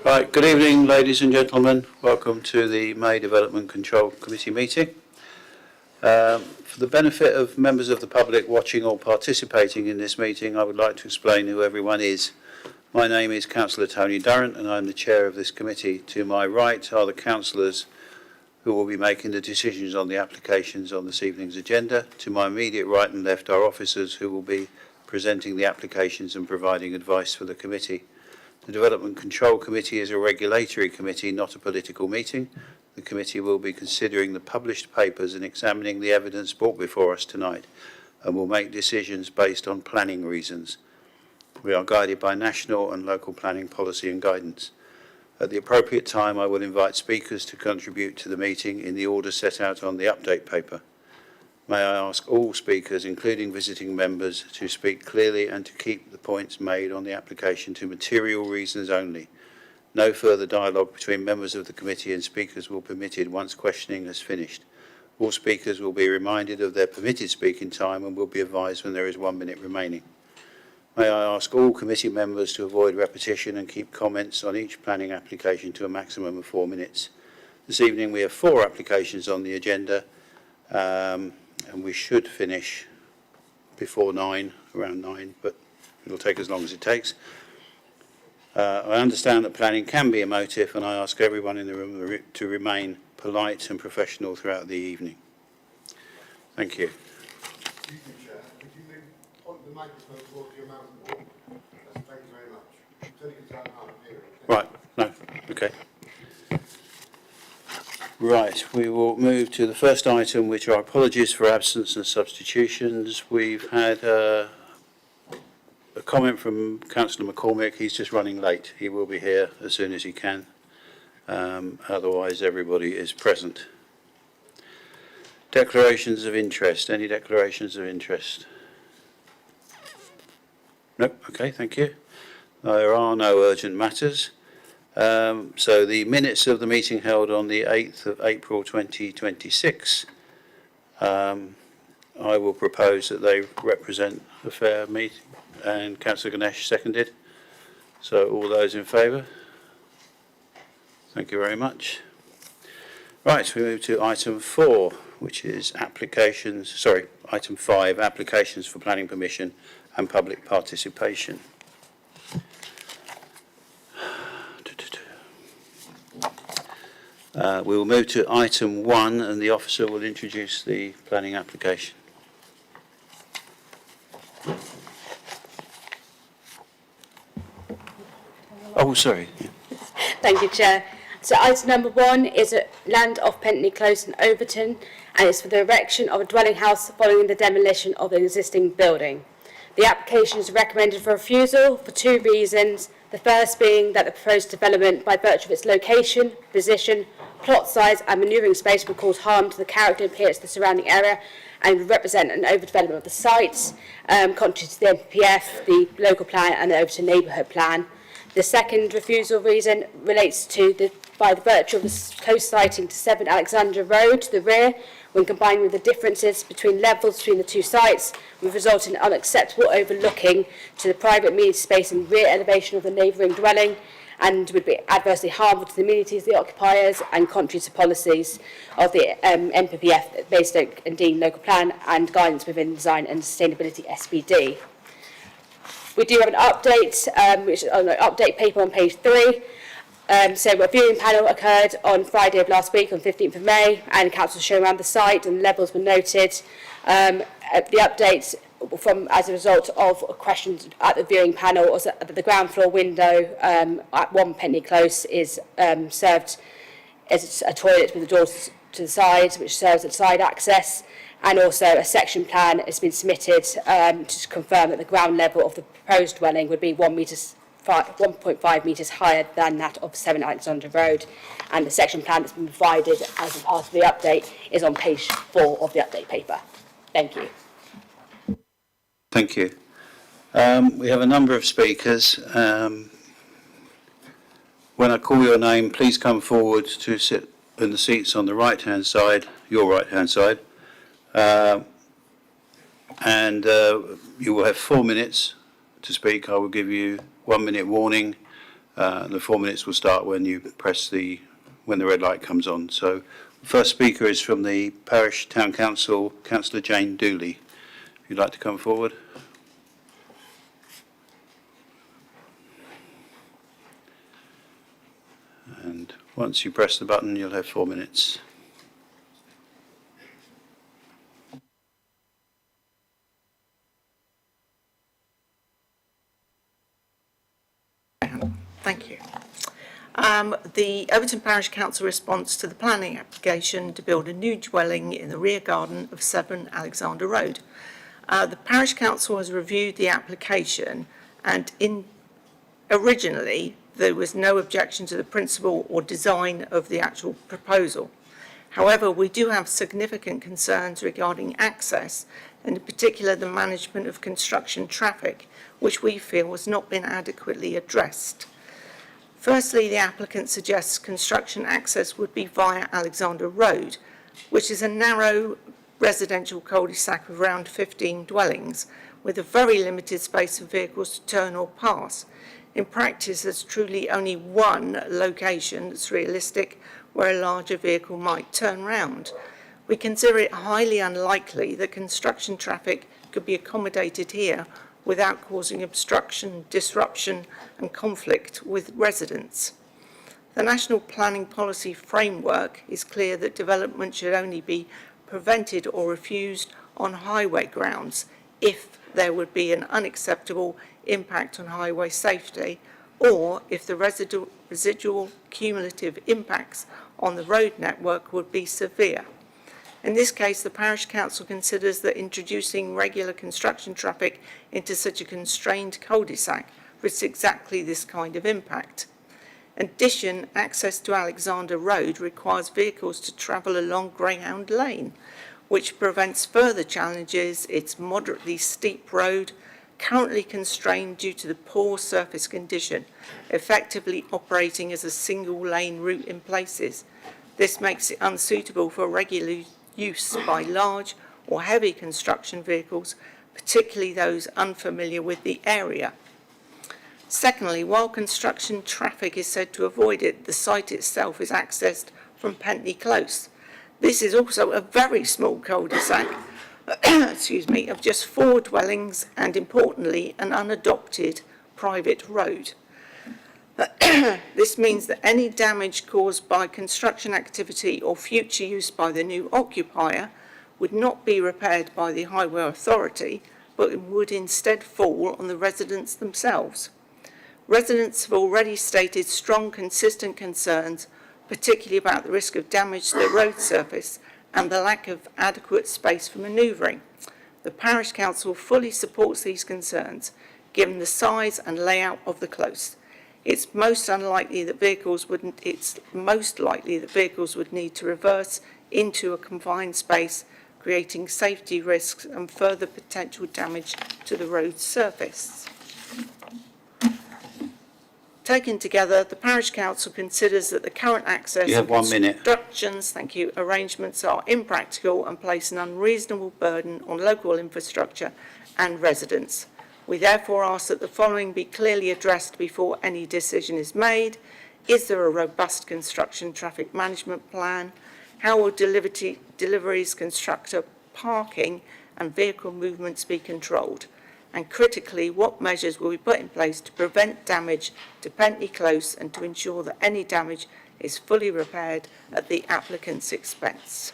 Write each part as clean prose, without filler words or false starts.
Right, good evening ladies and gentlemen. Welcome to the May Development Control Committee meeting. For the benefit of members of the public watching or participating in this meeting, I would like to explain who everyone is. My name is Councillor Tony Durrant and I'm the chair of this committee. To my right are the councillors who will be making the decisions on the applications on this evening's agenda. To my immediate right and left are officers who will be presenting the applications and providing advice for the committee. The Development Control Committee is a regulatory committee, not a political meeting. The committee will be considering the published papers and examining the evidence brought before us tonight and will make decisions based on planning reasons. We are guided by national and local planning policy and guidance. At the appropriate time, I will invite speakers to contribute to the meeting in the order set out on the update paper. May I ask all speakers, including visiting members, to speak clearly and to keep the points made on the application to material reasons only. No further dialogue between members of the committee and speakers will be permitted once questioning has finished. All speakers will be reminded of their permitted speaking time and will be advised when there is 1 minute remaining. May I ask all committee members to avoid repetition and keep comments on each planning application to a maximum of 4 minutes. This evening we have 4 applications on the agenda. And we should finish before 9, around 9, but it'll take as long as it takes. I understand that planning can be emotive, and I ask everyone in the room to remain polite and professional throughout the evening. Thank you. Excuse me, Chair. Could you move on the microphone towards your mouth more? Thank you very much. It's only because I'm hard of hearing. Right, no, okay. Right, we will move to the first item, which are apologies for absence and substitutions. We've had a comment from Councillor McCormick. He's just running late. He will be here as soon as he can. Otherwise, everybody is present. Declarations of interest. Any declarations of interest? No? Okay, thank you. There are no urgent matters. So the minutes of the meeting held on the 8th of April 2026, I will propose that they represent a fair meeting, and Councillor Ganesh seconded. So all those in favour? Thank you very much. Right, we move to item 4, which is item 5, applications for planning permission and public participation. We will move to item 1 and the officer will introduce the planning application. Oh, sorry. Thank you, Chair. So item number 1 is a land off Pentley Close in Overton, and it's for the erection of a dwelling house following the demolition of an existing building. The application is recommended for refusal for 2 reasons. The first being that the proposed development, by virtue of its location, position, plot size and manoeuvring space, would cause harm to the character and appearance of the surrounding area and would represent an overdevelopment of the site, contrary to the NPPF, the local plan and the Overton neighbourhood plan. The second refusal reason relates to by the virtue of the close siting to 7 Alexandra Road to the rear, when combined with the differences between levels between the 2 sites, would result in unacceptable overlooking to the private amenity space and rear elevation of the neighbouring dwelling, and would be adversely harmful to the amenities, the occupiers, and contrary to policies of the NPPF, Basingstoke and Dean local plan, and guidance within design and sustainability SPD. We do have an update, which is an update paper on page 3. So a viewing panel occurred on Friday of last week, on 15th of May, and council showed around the site and levels were noted. The updates as a result of questions at the viewing panel was that the ground floor window at 1 Pentley Close is served as a toilet with the doors to the side, which serves as side access, and also a section plan has been submitted to confirm that the ground level of the proposed dwelling would be 1.5 metres higher than that of 7 Alexandra Road, and the section plan that's been provided as a part of the update is on page 4 of the update paper. Thank you. Thank you. We have a number of speakers. When I call your name, please come forward to sit in the seats on the right-hand side, your right-hand side, and you will have 4 minutes to speak. I will give you 1 minute warning The 4 minutes will start when you press when the red light comes on. So the first speaker is from the Parish Town Council, Councillor Jane Dooley. If you'd like to come forward. And once you press the button, you'll have 4 minutes. Thank you. The Overton Parish Council response to the planning application to build a new dwelling in the rear garden of 7 Alexander Road. The Parish Council has reviewed the application, and originally there was no objection to the principle or design of the actual proposal. However, we do have significant concerns regarding access, and in particular the management of construction traffic, which we feel has not been adequately addressed. Firstly, the applicant suggests construction access would be via Alexander Road, which is a narrow residential cul-de-sac of around 15 dwellings, with a very limited space for vehicles to turn or pass. In practice, there's truly only one location that's realistic where a larger vehicle might turn round. We consider it highly unlikely that construction traffic could be accommodated here without causing obstruction, disruption and conflict with residents. The National Planning Policy Framework is clear that development should only be prevented or refused on highway grounds if there would be an unacceptable impact on highway safety, or if the residual cumulative impacts on the road network would be severe. In this case, the Parish Council considers that introducing regular construction traffic into such a constrained cul-de-sac risks exactly this kind of impact. In addition, access to Alexander Road requires vehicles to travel along Greyhound Lane, which prevents further challenges. It's moderately steep road, currently constrained due to the poor surface condition, effectively operating as a single lane route in places. This makes it unsuitable for regular use by large or heavy construction vehicles, particularly those unfamiliar with the area. Secondly, while construction traffic is said to avoid it, the site itself is accessed from Pentley Close. This is also a very small cul-de-sac, of just 4 dwellings and, importantly, an unadopted private road. This means that any damage caused by construction activity or future use by the new occupier would not be repaired by the Highway Authority, but would instead fall on the residents themselves. Residents have already stated strong, consistent concerns, particularly about the risk of damage to the road surface and the lack of adequate space for manoeuvring. The Parish Council fully supports these concerns, given the size and layout of the close. It's most likely that vehicles would need to reverse into a confined space, creating safety risks and further potential damage to the road surface. Taken together, the Parish Council considers that the current access and constructions, arrangements are impractical and place an unreasonable burden on local infrastructure and residents. We therefore ask that the following be clearly addressed before any decision is made. Is there a robust construction traffic management plan? How will deliveries, constructor, parking and vehicle movements be controlled? And critically, what measures will be put in place to prevent damage to Pentley Close and to ensure that any damage is fully repaired at the applicant's expense?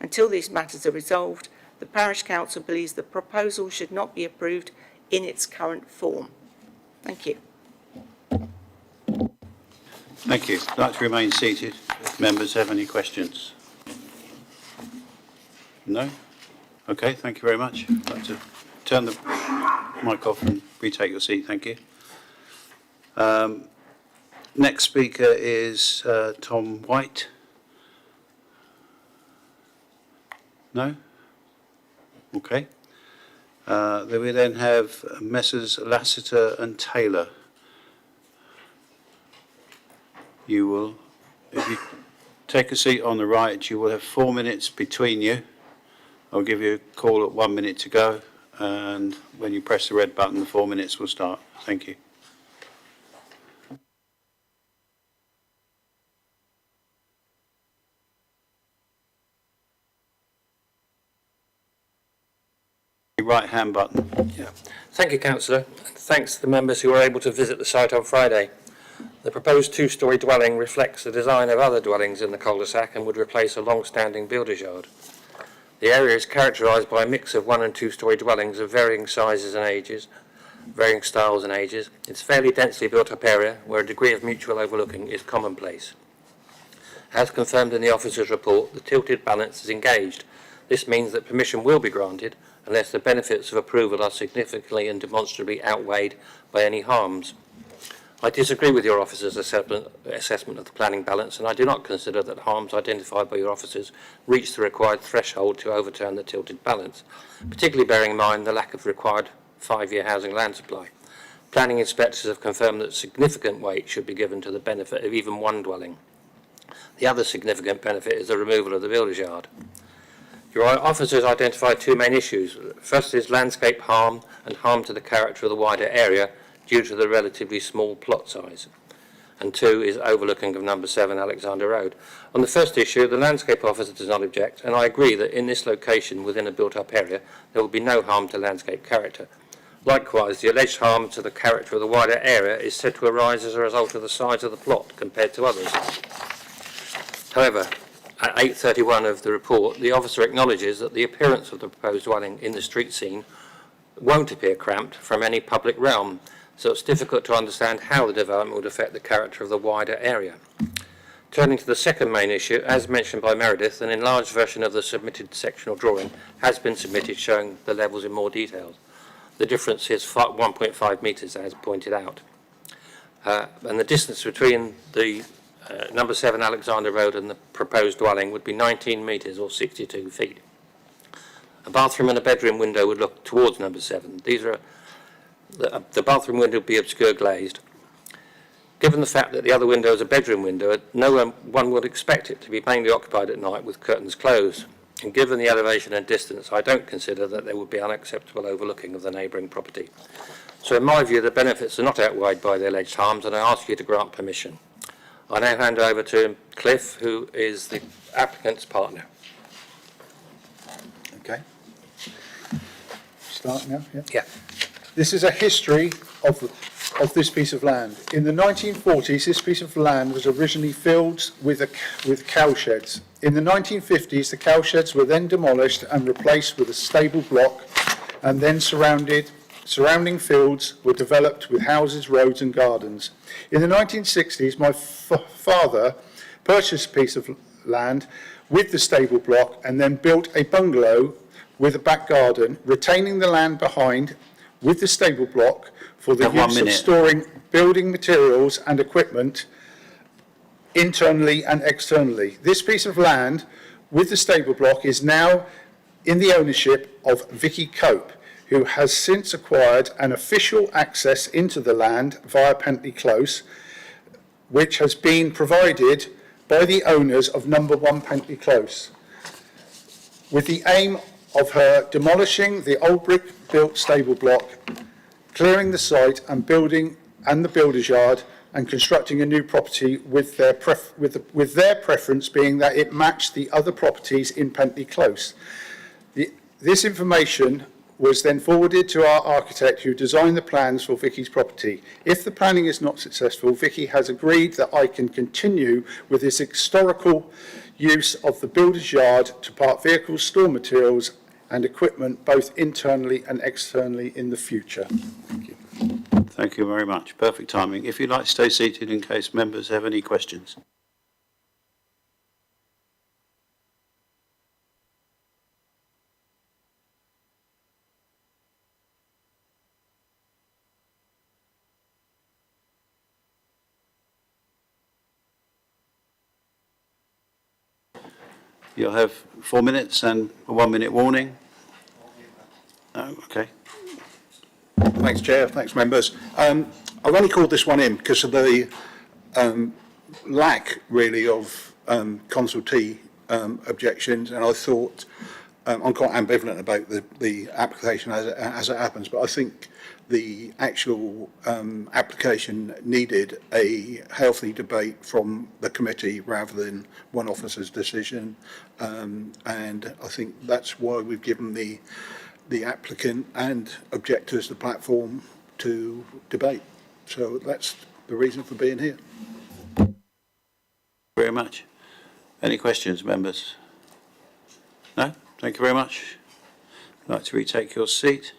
Until these matters are resolved, the Parish Council believes the proposal should not be approved in its current form. Thank you. Thank you. I'd like to remain seated if members have any questions. No? Okay, thank you very much. I'd like to turn the mic off and retake your seat. Thank you. Next speaker is Tom White. No? Okay. Then we then have Messrs. Lassiter and Taylor. You will, if you take a seat on the right, you will have 4 minutes between you. I'll give you a call at 1 minute to go, and when you press the red button, the 4 minutes will start. Thank you. your right hand button. Yeah. Thank you, Councillor. Thanks to the members who were able to visit the site on Friday. The proposed two-storey dwelling reflects the design of other dwellings in the cul-de-sac and would replace a long-standing builder's yard. The area is characterised by a mix of one- and two-storey dwellings of varying sizes and ages, varying styles and ages. It's a fairly densely built-up area where a degree of mutual overlooking is commonplace. As confirmed in the officer's report, the tilted balance is engaged. This means that permission will be granted unless the benefits of approval are significantly and demonstrably outweighed by any harms. I disagree with your officer's assessment of the planning balance, and I do not consider that harms identified by your officers reach the required threshold to overturn the tilted balance, particularly bearing in mind the lack of required 5-year housing land supply. Planning inspectors have confirmed that significant weight should be given to the benefit of even one dwelling. The other significant benefit is the removal of the builder's yard. Your officers identified two main issues. First is landscape harm and harm to the character of the wider area due to the relatively small plot size. And two is overlooking of number 7 Alexander Road. On the first issue, the landscape officer does not object, and I agree that in this location within a built-up area, there will be no harm to landscape character. Likewise, the alleged harm to the character of the wider area is said to arise as a result of the size of the plot compared to others. However, at 8:31 of the report, the officer acknowledges that the appearance of the proposed dwelling in the street scene won't appear cramped from any public realm, so it's difficult to understand how the development would affect the character of the wider area. Turning to the second main issue, as mentioned by Meredith, an enlarged version of the submitted sectional drawing has been submitted showing the levels in more detail. The difference is 1.5 metres, as pointed out. And the distance between the number 7 Alexander Road and the proposed dwelling would be 19 metres or 62 feet. A bathroom and a bedroom window would look towards number 7. The bathroom window would be obscure glazed. Given the fact that the other window is a bedroom window, no one would expect it to be mainly occupied at night with curtains closed. And given the elevation and distance, I don't consider that there would be unacceptable overlooking of the neighbouring property. So in my view, the benefits are not outweighed by the alleged harms, and I ask you to grant permission. I now hand over to Cliff, who is the applicant's partner. Okay. Start now, yeah? Yeah. This is a history of this piece of land. In the 1940s, this piece of land was originally filled with cow sheds. In the 1950s, the cow sheds were then demolished and replaced with a stable block, and then surrounding fields were developed with houses, roads and gardens. In the 1960s, my father purchased a piece of land with the stable block and then built a bungalow with a back garden, retaining the land behind with the stable block for the use of storing building materials and equipment internally and externally. This piece of land with the stable block is now in the ownership of Vicky Cope, who has since acquired an official access into the land via Pentley Close, which has been provided by the owners of number 1 Pentley Close, with the aim of her demolishing the old brick-built stable block, clearing the site and the builder's yard, and constructing a new property with their preference being that it matched the other properties in Pentley Close. This information was then forwarded to our architect who designed the plans for Vicky's property. If the planning is not successful, Vicky has agreed that I can continue with this historical use of the builder's yard to park vehicles, store materials and equipment both internally and externally in the future. Thank you. Thank you very much. Perfect timing. If you'd like to stay seated in case members have any questions. You'll have 4 minutes and a 1 minute warning. Oh, okay. Thanks, Chair. Thanks, members. I've only called this one in because of the lack, really, of consultee objections, and I thought I'm quite ambivalent about the application as it happens, but I think the actual application needed a healthy debate from the committee rather than one officer's decision, and I think that's why we've given the the applicant and objectors the platform to debate. So that's the reason for being here. Very much. Any questions, members? No? Thank you very much. I'd like to retake your seat.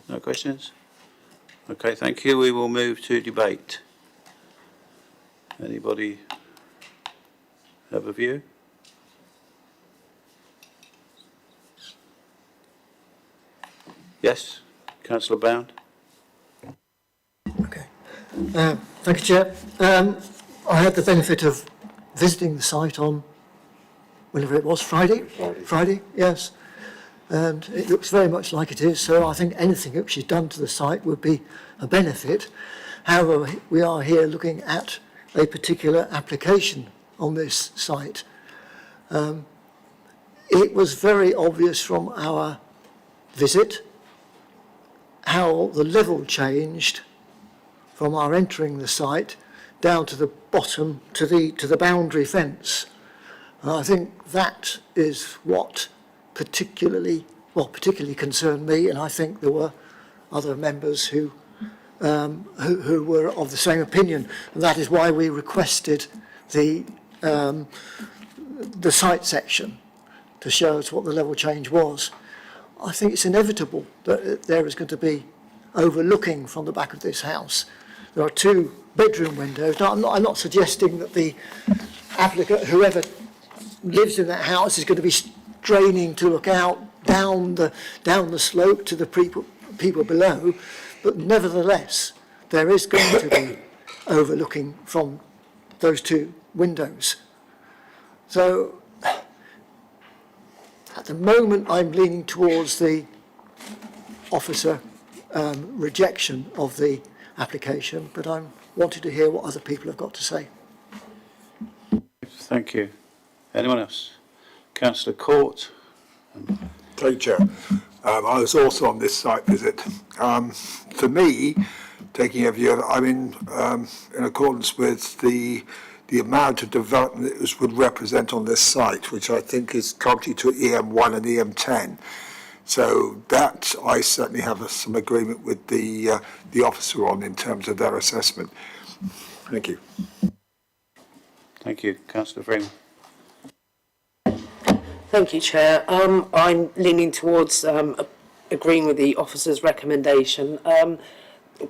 No questions? Okay, thank you. We will move to debate. Anybody have a view? Yes, Councillor Bound. Okay. Thank you, Chair. I had the benefit of visiting the site on, whenever it was, Friday? Friday, yes. And it looks very much like it is, so I think anything which is done to the site would be a benefit. However, we are here looking at a particular application on this site. It was very obvious from our visit how the level changed from our entering the site down to the bottom, to the boundary fence. And I think that is what particularly concerned me, and I think there were other members who were of the same opinion, and that is why we requested the site section to show us what the level change was. I think it's inevitable that there is going to be overlooking from the back of this house. There are 2 bedroom windows. Now, I'm not suggesting that the applicant, whoever lives in that house, is going to be straining to look out down the slope to the people below, but nevertheless, there is going to be overlooking from those 2 windows. So, at the moment, I'm leaning towards the officer rejection of the application, but I'm wanting to hear what other people have got to say. Thank you. Anyone else? Councillor Court. Thank you, Chair. I was also on this site visit. For me, taking a view, I'm in accordance with the amount of development it would represent on this site, which I think is contrary to EM1 and EM10. So that I certainly have some agreement with the officer on in terms of their assessment. Thank you. Thank you. Councillor Freeman. Thank you, Chair. I'm leaning towards agreeing with the officer's recommendation.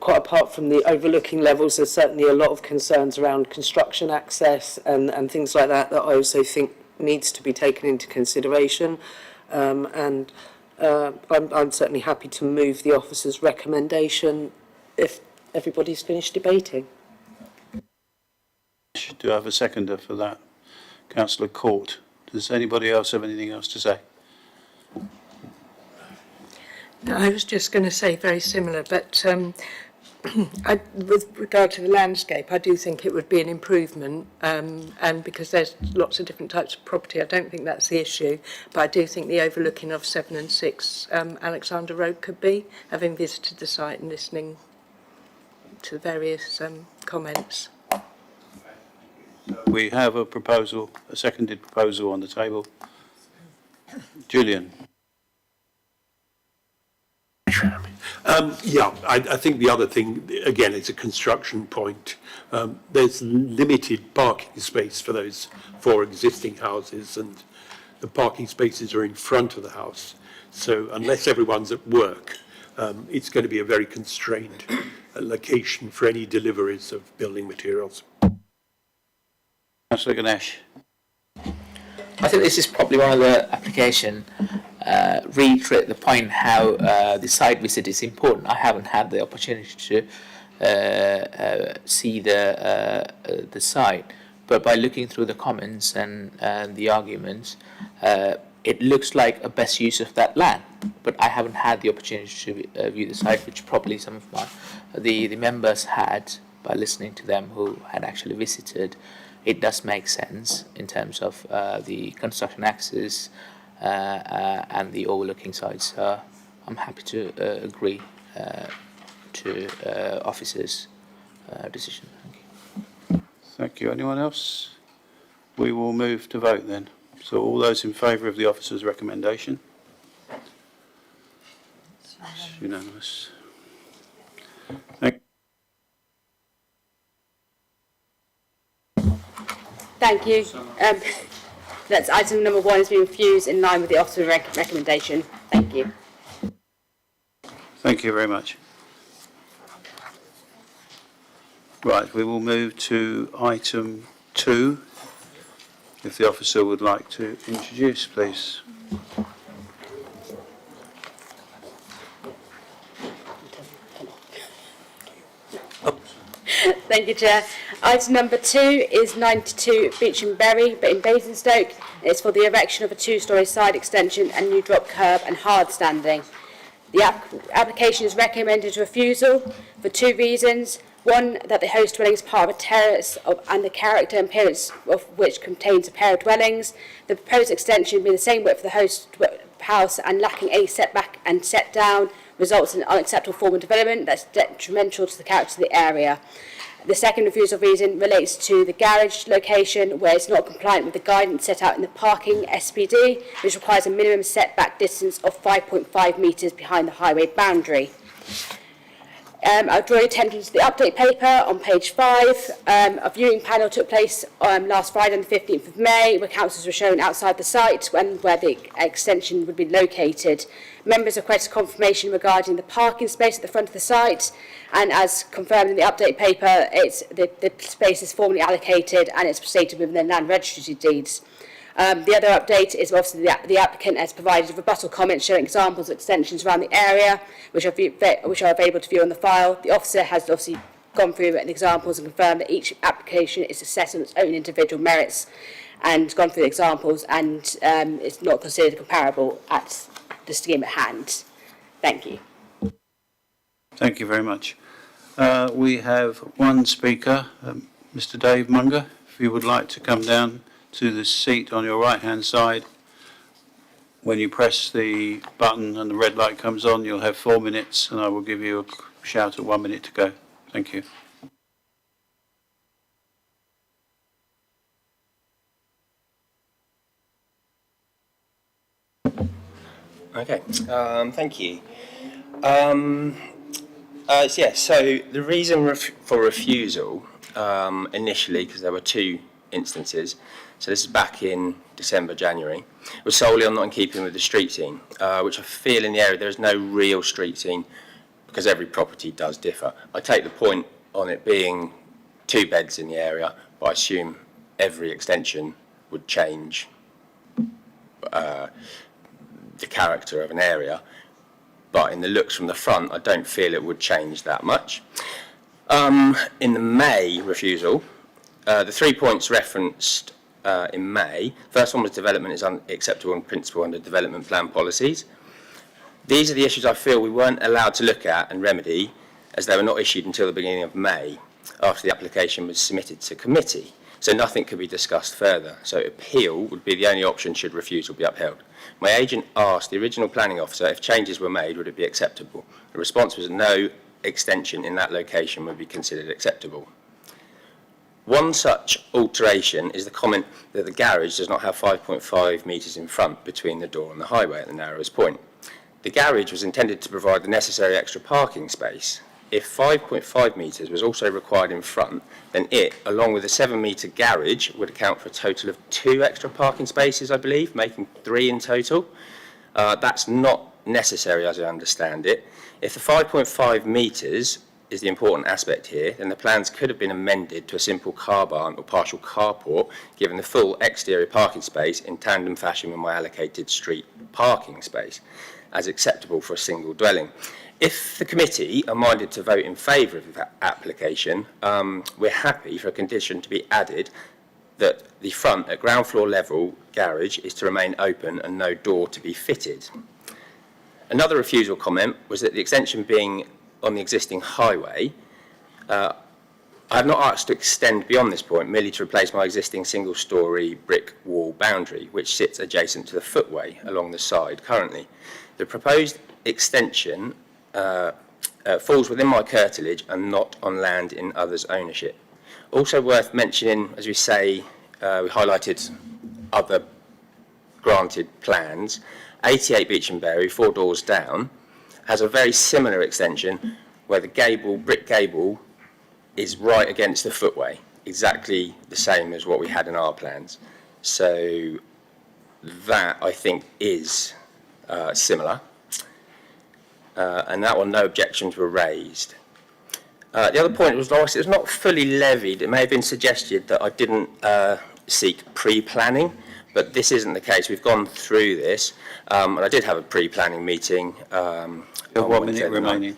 Quite apart from the overlooking levels, there's certainly a lot of concerns around construction access and things like that I also think needs to be taken into consideration. I'm certainly happy to move the officer's recommendation if everybody's finished debating. Do I have a seconder for that? Councillor Court. Does anybody else have anything else to say? No, I was just going to say very similar, but with regard to the landscape, I do think it would be an improvement, and because there's lots of different types of property, I don't think that's the issue, but I do think the overlooking of 7 and 6 Alexander Road could be, having visited the site and listening to the various comments. We have a proposal, a seconded proposal on the table. Julian. I think the other thing, again, it's a construction point. There's limited parking space for those 4 existing houses, and the parking spaces are in front of the house. So unless everyone's at work, it's going to be a very constrained location for any deliveries of building materials. Councillor Ganesh. I think this is probably one of the application reiterate the point how the site visit is important. I haven't had the opportunity to see the site, but by looking through the comments and the arguments, it looks like a best use of that land. But I haven't had the opportunity to view the site, which probably some of the members had by listening to them who had actually visited. It does make sense in terms of the construction access and the overlooking sites. I'm happy to agree to officers' decision. Thank you. Thank you. Anyone else? We will move to vote then. So all those in favour of the officer's recommendation? It's unanimous. Thank you. That's item number 1 has been refused in line with the officer's recommendation. Thank you. Thank you very much. Right, we will move to item 2. If the officer would like to introduce, please. Thank you, Chair. Item number 2 is 92 Beach and Berry, but in Basingstoke. It's for the erection of a 2-storey side extension and new drop curb and hard standing. The application is recommended refusal for 2 reasons. One, that the host dwelling is part of a terrace and the character and appearance of which contains a pair of dwellings. The proposed extension being the same width for the host house and lacking any setback and set down results in an unacceptable form of development that's detrimental to the character of the area. The second refusal reason relates to the garage location, where it's not compliant with the guidance set out in the parking SPD, which requires a minimum setback distance of 5.5 metres behind the highway boundary. I'll draw your attention to the update paper on page 5. A viewing panel took place last Friday on the 15th of May, where councillors were shown outside the site where the extension would be located. Members requested confirmation regarding the parking space at the front of the site, and as confirmed in the update paper, the space is formally allocated and it's stated within the land registry deeds. The other update is obviously the applicant has provided a rebuttal comment showing examples of extensions around the area, which are available to view on the file. The officer has obviously gone through the examples and confirmed that each application is assessed on its own individual merits and gone through the examples, and it's not considered comparable at the scheme at hand. Thank you. Thank you very much. We have one speaker, Mr. Dave Munger. If you would like to come down to the seat on your right-hand side. When you press the button and the red light comes on, you'll have 4 minutes, and I will give you a shout at 1 minute to go. Thank you. Okay, thank you. So the reason for refusal initially, because there were 2 instances, so this is back in December, January, was solely on not in keeping with the street scene, which I feel in the area there is no real street scene because every property does differ. I take the point on it being 2 beds in the area, but I assume every extension would change the character of an area. But in the looks from the front, I don't feel it would change that much. In the May refusal, the 3 points referenced in May, first one was development is unacceptable in principle under development plan policies. These are the issues I feel we weren't allowed to look at and remedy, as they were not issued until the beginning of May, after the application was submitted to committee. So nothing could be discussed further. So appeal would be the only option should refusal be upheld. My agent asked the original planning officer if changes were made, would it be acceptable? The response was no extension in that location would be considered acceptable. One such alteration is the comment that the garage does not have 5.5 metres in front between the door and the highway at the narrowest point. The garage was intended to provide the necessary extra parking space. If 5.5 metres was also required in front, then it, along with a 7-metre garage, would account for a total of 2 extra parking spaces, I believe, making 3 in total. That's not necessary as I understand it. If the 5.5 metres is the important aspect here, then the plans could have been amended to a simple car barn or partial carport, given the full exterior parking space in tandem fashion with my allocated street parking space, as acceptable for a single dwelling. If the committee are minded to vote in favour of that application, we're happy for a condition to be added that the front at ground floor level garage is to remain open and no door to be fitted. Another refusal comment was that the extension being on the existing highway, I have not asked to extend beyond this point, merely to replace my existing single-storey brick wall boundary, which sits adjacent to the footway along the side currently. The proposed extension falls within my curtilage and not on land in others' ownership. Also worth mentioning, as we say, we highlighted other granted plans. 88 Beechamberry, 4 doors down, has a very similar extension where the gable, brick gable, is right against the footway, exactly the same as what we had in our plans. So that, I think, is similar. And that one, no objections were raised. The other point was, obviously, it was not fully levied. It may have been suggested that I didn't seek pre-planning, but this isn't the case. We've gone through this, and I did have a pre-planning meeting. You have 1 minute remaining.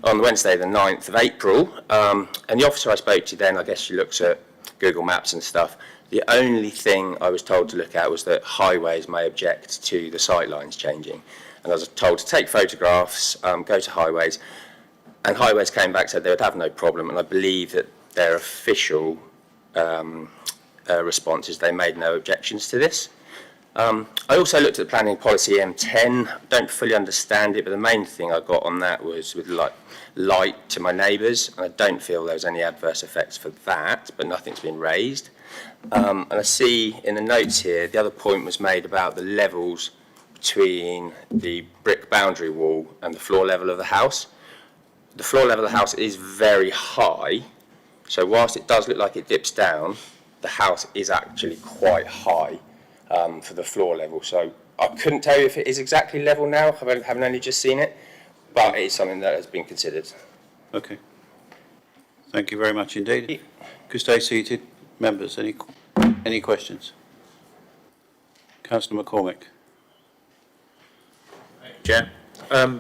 On Wednesday, the 9th of April, and the officer I spoke to then, I guess she looks at Google Maps and stuff. The only thing I was told to look at was that highways may object to the sight lines changing. And I was told to take photographs, go to highways, and highways came back and said they would have no problem, and I believe that their official response is they made no objections to this. I also looked at the planning policy M10. I don't fully understand it, but the main thing I got on that was with light to my neighbours, and I don't feel there's any adverse effects for that, but nothing's been raised. And I see in the notes here, the other point was made about the levels between the brick boundary wall and the floor level of the house. The floor level of the house is very high, so whilst it does look like it dips down, the house is actually quite high for the floor level. So I couldn't tell you if it is exactly level now, having only just seen it, but it is something that has been considered. Okay. Thank you very much indeed. Could stay seated. Members, any questions? Councillor McCormick. Chair.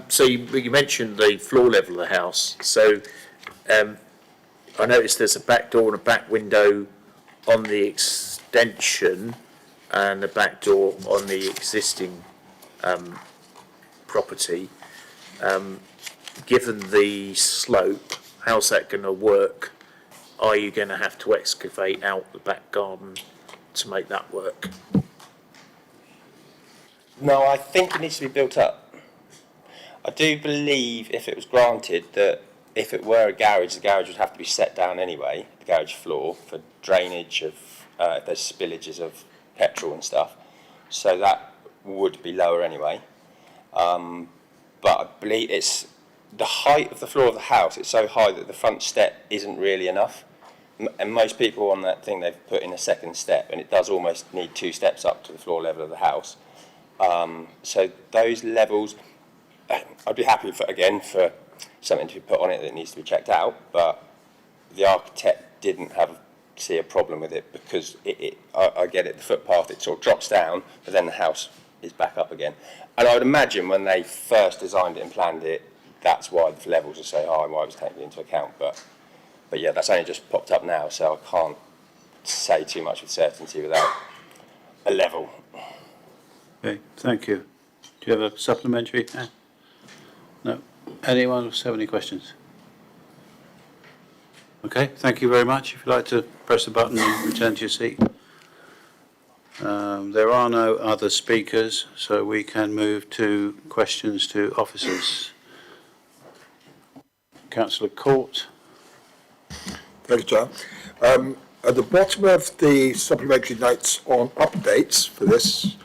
So you mentioned the floor level of the house. So I noticed there's a back door and a back window on the extension and a back door on the existing property. Given the slope, how's that going to work? Are you going to have to excavate out the back garden to make that work? No, I think it needs to be built up. I do believe if it was granted that if it were a garage, the garage would have to be set down anyway, the garage floor, for drainage of, if there's spillages of petrol and stuff. So that would be lower anyway. But I believe it's the height of the floor of the house, it's so high that the front step isn't really enough. And most people on that thing, they've put in a second step, and it does almost need 2 steps up to the floor level of the house. So those levels, I'd be happy for something to be put on it that needs to be checked out, but the architect didn't see a problem with it because I get it, the footpath, it sort of drops down, but then the house is back up again. And I would imagine when they first designed it and planned it, that's why the levels are so high and why it was taken into account. But yeah, that's only just popped up now, so I can't say too much with certainty without a level. Okay, thank you. Do you have a supplementary? No. Anyone else have any questions? Okay, thank you very much. If you'd like to press the button and return to your seat. There are no other speakers, so we can move to questions to officers. Councillor Court. Thank you, Chair. At the bottom of the supplementary notes on updates for this,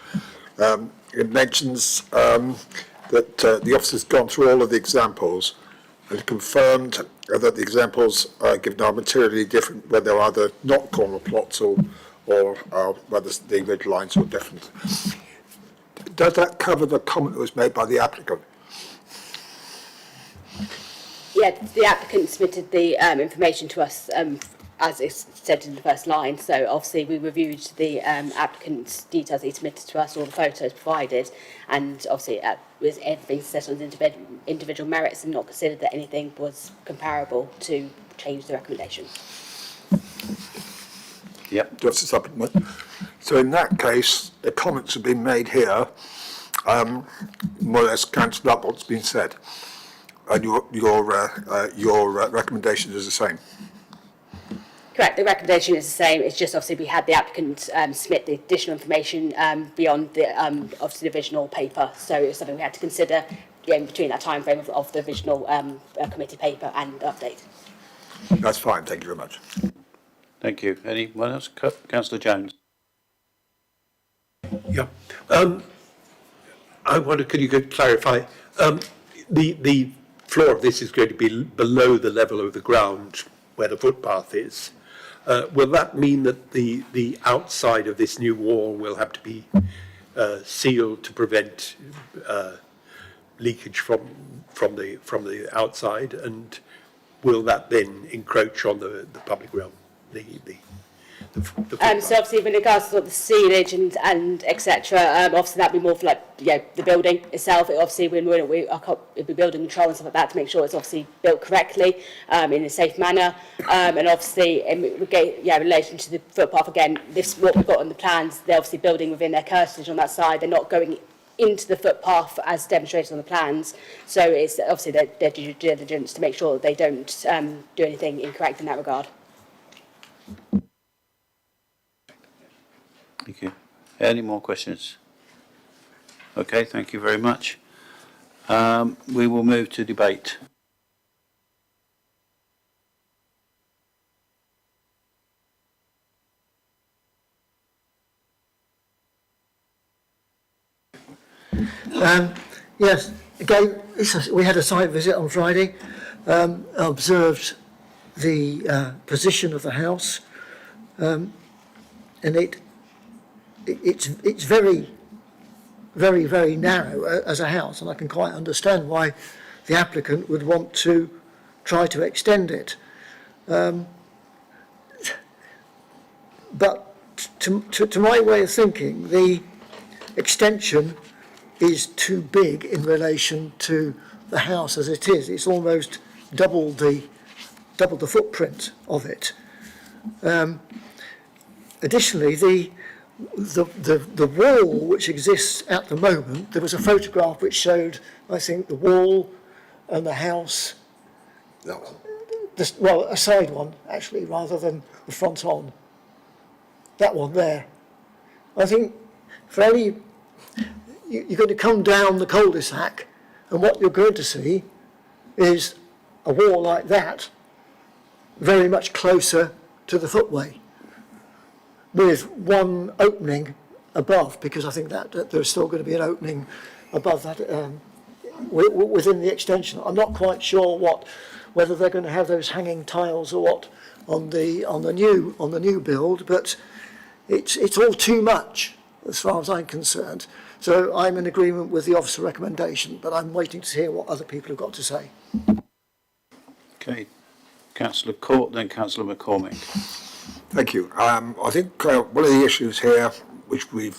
it mentions that the officer's gone through all of the examples and confirmed that the examples given are materially different, whether they're either not corner plots or whether the ridge lines are different. Does that cover the comment that was made by the applicant? Yeah, the applicant submitted the information to us as it's said in the first line. So obviously we reviewed the applicant's details he submitted to us, all the photos provided, and obviously with everything set on individual merits and not considered that anything was comparable to change the recommendation. Yep. Just a supplement. So in that case, the comments have been made here, more or less cancelled up what's been said. And your recommendation is the same. Correct, the recommendation is the same. It's just obviously we had the applicant submit the additional information beyond the obviously the original paper, so it was something we had to consider in between that time frame of the original committee paper and update. That's fine, thank you very much. Thank you. Anyone else? Councillor Jones. Yeah. I wonder, could you clarify, the floor of this is going to be below the level of the ground where the footpath is. Will that mean that the outside of this new wall will have to be sealed to prevent leakage from the outside, and will that then encroach on the public realm? The So obviously, in regards to sort of the sealage and etc., obviously that'd be more for like the building itself. Obviously, it'll be building control and stuff like that to make sure it's obviously built correctly in a safe manner. And obviously, in relation to the footpath again, what we've got on the plans, they're obviously building within their curtilage on that side. They're not going into the footpath as demonstrated on the plans. So it's obviously their due diligence to make sure that they don't do anything incorrect in that regard. Thank you. Any more questions? Okay, thank you very much. We will move to debate. Yes, again, we had a site visit on Friday, observed the position of the house, and it's very, very, very narrow as a house, and I can quite understand why the applicant would want to try to extend it. But to my way of thinking, the extension is too big in relation to the house as it is. It's almost double the footprint of it. Additionally, the wall which exists at the moment, there was a photograph which showed, I think, the wall and the house. That one. Well, a side one actually, rather than the front on. That one there. I think for any, you're going to come down the cul-de-sac, and what you're going to see is a wall like that, very much closer to the footway, with one opening above, because I think that there's still going to be an opening above that within the extension. I'm not quite sure whether they're going to have those hanging tiles or what on the new build, but it's all too much as far as I'm concerned. So I'm in agreement with the officer recommendation, but I'm waiting to hear what other people have got to say. Okay, Councillor Court, then Councillor McCormick. Thank you. I think one of the issues here, which we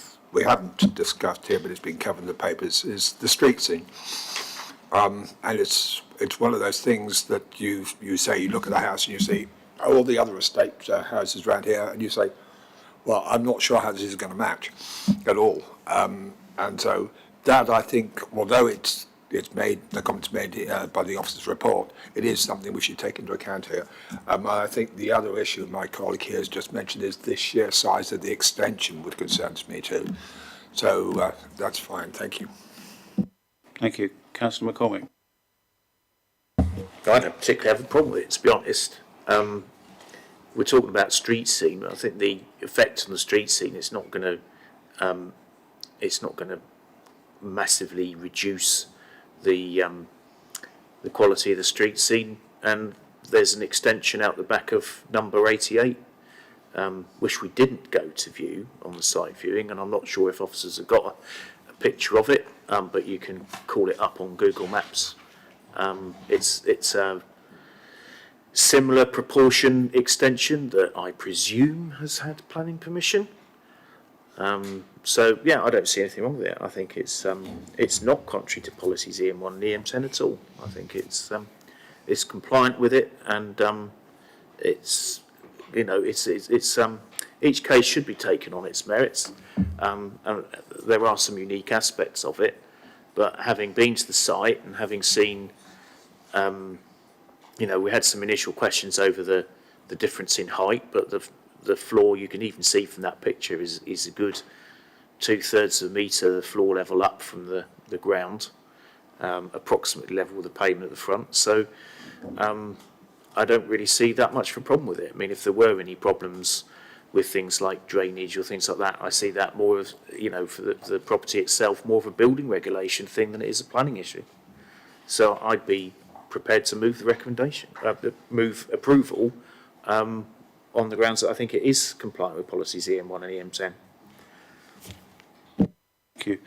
haven't discussed here, but it's been covered in the papers, is the street scene. And it's one of those things that you say, you look at the house and you see all the other estate houses around here, and you say, well, I'm not sure how this is going to match at all. And so that, I think, although it's made, the comments made by the officer's report, it is something we should take into account here. I think the other issue my colleague here has just mentioned is the sheer size of the extension, which concerns me too. So that's fine, thank you. Thank you. Councillor McCormick. I don't particularly have a problem with it, to be honest. We're talking about street scene, but I think the effect on the street scene is not going to massively reduce the quality of the street scene. And there's an extension out the back of number 88, which we didn't go to view on the site viewing, and I'm not sure if officers have got a picture of it, but you can call it up on Google Maps. It's a similar proportion extension that I presume has had planning permission. So yeah, I don't see anything wrong with it. I think it's not contrary to policies EM1 and EM10 at all. I think it's compliant with it, and it's each case should be taken on its merits. And there are some unique aspects of it, but having been to the site and having seen, we had some initial questions over the difference in height, but the floor, you can even see from that picture, is a good 2/3 of a metre the floor level up from the ground. approximately level with the pavement at the front. So I don't really see that much of a problem with it. I mean, if there were any problems with things like drainage or things like that, I see that more as, for the property itself, more of a building regulation thing than it is a planning issue. So I'd be prepared to move the recommendation, move approval on the grounds that I think it is compliant with policies EM1 and EM10. Thank you.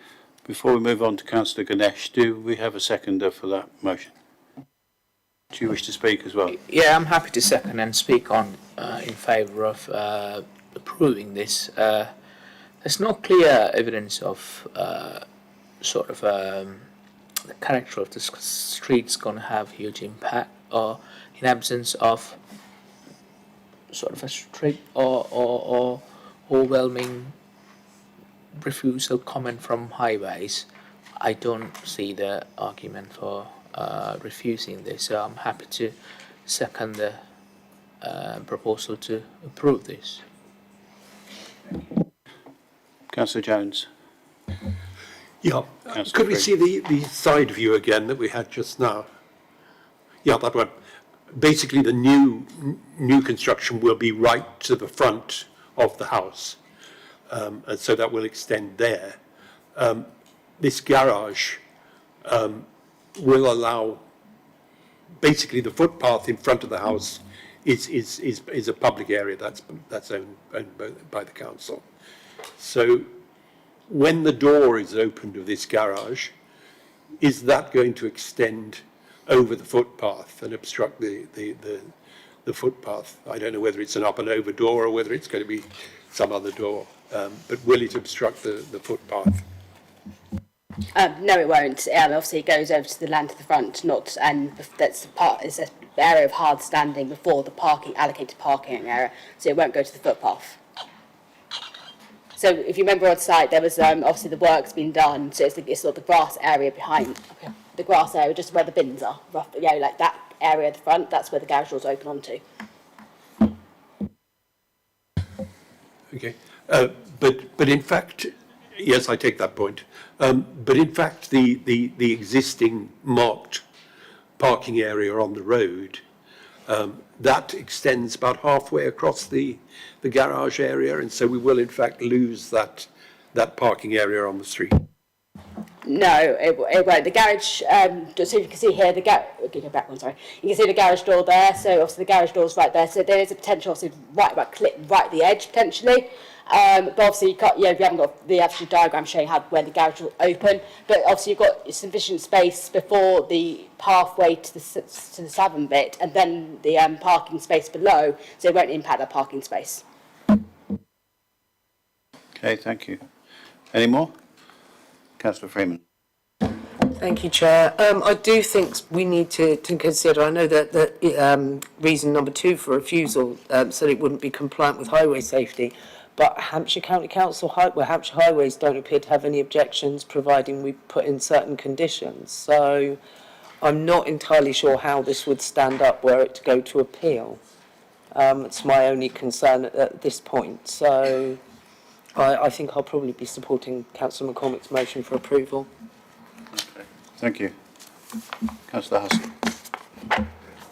Before we move on to Councillor Ganesh, do we have a seconder for that motion? Do you wish to speak as well? Yeah, I'm happy to second and speak on in favour of approving this. There's no clear evidence of the character of the street's going to have huge impact, or in absence of sort of a strict or overwhelming refusal comment from highways. I don't see the argument for refusing this, so I'm happy to second the proposal to approve this. Councillor Jones. Yeah, could we see the side view again that we had just now? Yeah, that one. Basically, the new construction will be right to the front of the house, and so that will extend there. This garage will allow, basically, the footpath in front of the house is a public area that's owned by the council. So when the door is opened of this garage, is that going to extend over the footpath and obstruct the footpath? I don't know whether it's an up and over door or whether it's going to be some other door, but will it obstruct the footpath? No, it won't. Obviously, it goes over to the land to the front, and that's is an area of hard standing before the allocated parking area, so it won't go to the footpath. So, if you remember on site, there was obviously the work's been done, so it's sort of the grass area behind the grass area, just where the bins are, roughly, like that area at the front. That's where the garage doors open onto. Okay, but in fact, yes, I take that point. But in fact, the existing marked parking area on the road, that extends about halfway across the garage area, and so we will in fact lose that parking area on the street. No, it won't. The garage, so you can see here, go back one, sorry. You can see the garage door there, so obviously the garage door's right there, so there is a potential, obviously, right at the edge, potentially. But obviously, you haven't got the actual diagram showing where the garage will open, but obviously you've got sufficient space before the pathway to the southern bit, and then the parking space below, so it won't impact that parking space. Okay, thank you. Any more? Councillor Freeman. Thank you, Chair. I do think we need to consider, I know that reason number 2 for refusal said it wouldn't be compliant with highway safety, but Hampshire County Council, Hampshire Highways don't appear to have any objections, providing we put in certain conditions. So I'm not entirely sure how this would stand up were it to go to appeal. It's my only concern at this point. So I think I'll probably be supporting Councillor McCormick's motion for approval. Okay, thank you. Councillor Husson.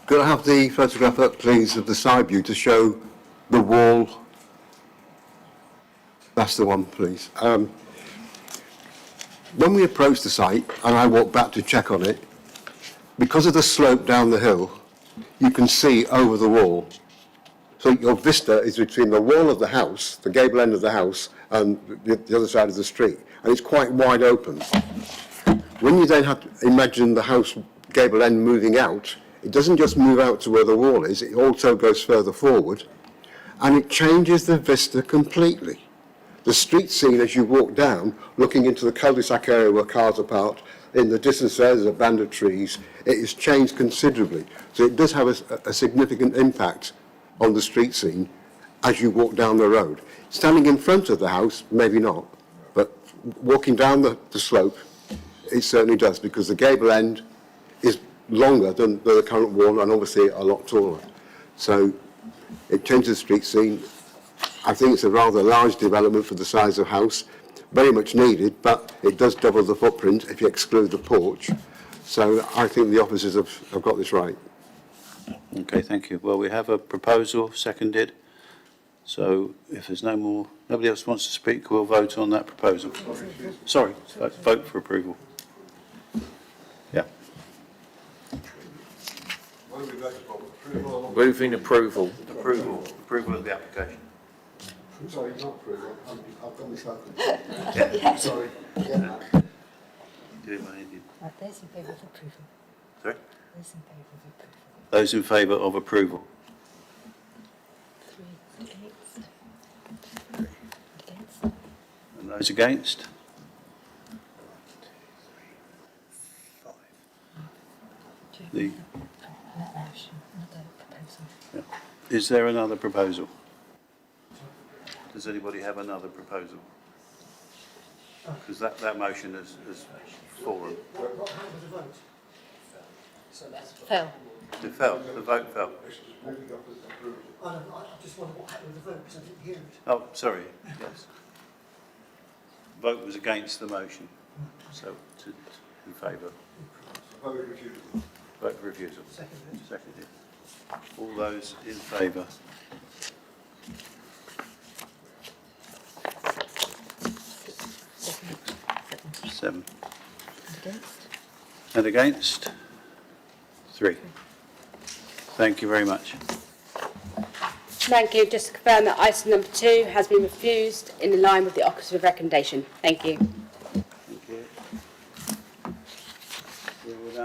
Could I have the photograph up, please, of the side view to show the wall? That's the one, please. When we approached the site, and I walked back to check on it, because of the slope down the hill, you can see over the wall. So your vista is between the wall of the house, the gable end of the house, and the other side of the street, and it's quite wide open. When you then have to imagine the house gable end moving out, it doesn't just move out to where the wall is, it also goes further forward, and it changes the vista completely. The street scene as you walk down, looking into the cul-de-sac area where cars are parked, in the distance there's a band of trees, it has changed considerably. So it does have a significant impact on the street scene as you walk down the road. Standing in front of the house, maybe not, but walking down the slope, it certainly does, because the gable end is longer than the current wall and obviously a lot taller. So it changes the street scene. I think it's a rather large development for the size of house, very much needed, but it does double the footprint if you exclude the porch. So I think the officers have got this right. Okay, thank you. Well, we have a proposal seconded. So if there's nobody else wants to speak, we'll vote on that proposal. Sorry, vote for approval. Yeah. Moving approval. Approval of the application. Sorry, not approval. I've got this Sorry. Yeah. Those in favour of approval. Sorry? Those in favour of approval. Those in favour of approval? 3 against. Against. And those against? 5. The, Another proposal. yeah. Is there another proposal? Does anybody have another proposal? Because that motion has fallen. Fell. It fell, the vote fell. I just wonder what happened with the vote because I didn't hear it. Oh, sorry, yes. Vote was against the motion, so in favour. Vote for refusal. Seconded. All those in favour? Seven. And against? 3. Thank you very much. Thank you. Just to confirm that item number 2 has been refused in line with the officer's recommendation. Thank you. Thank you. We'll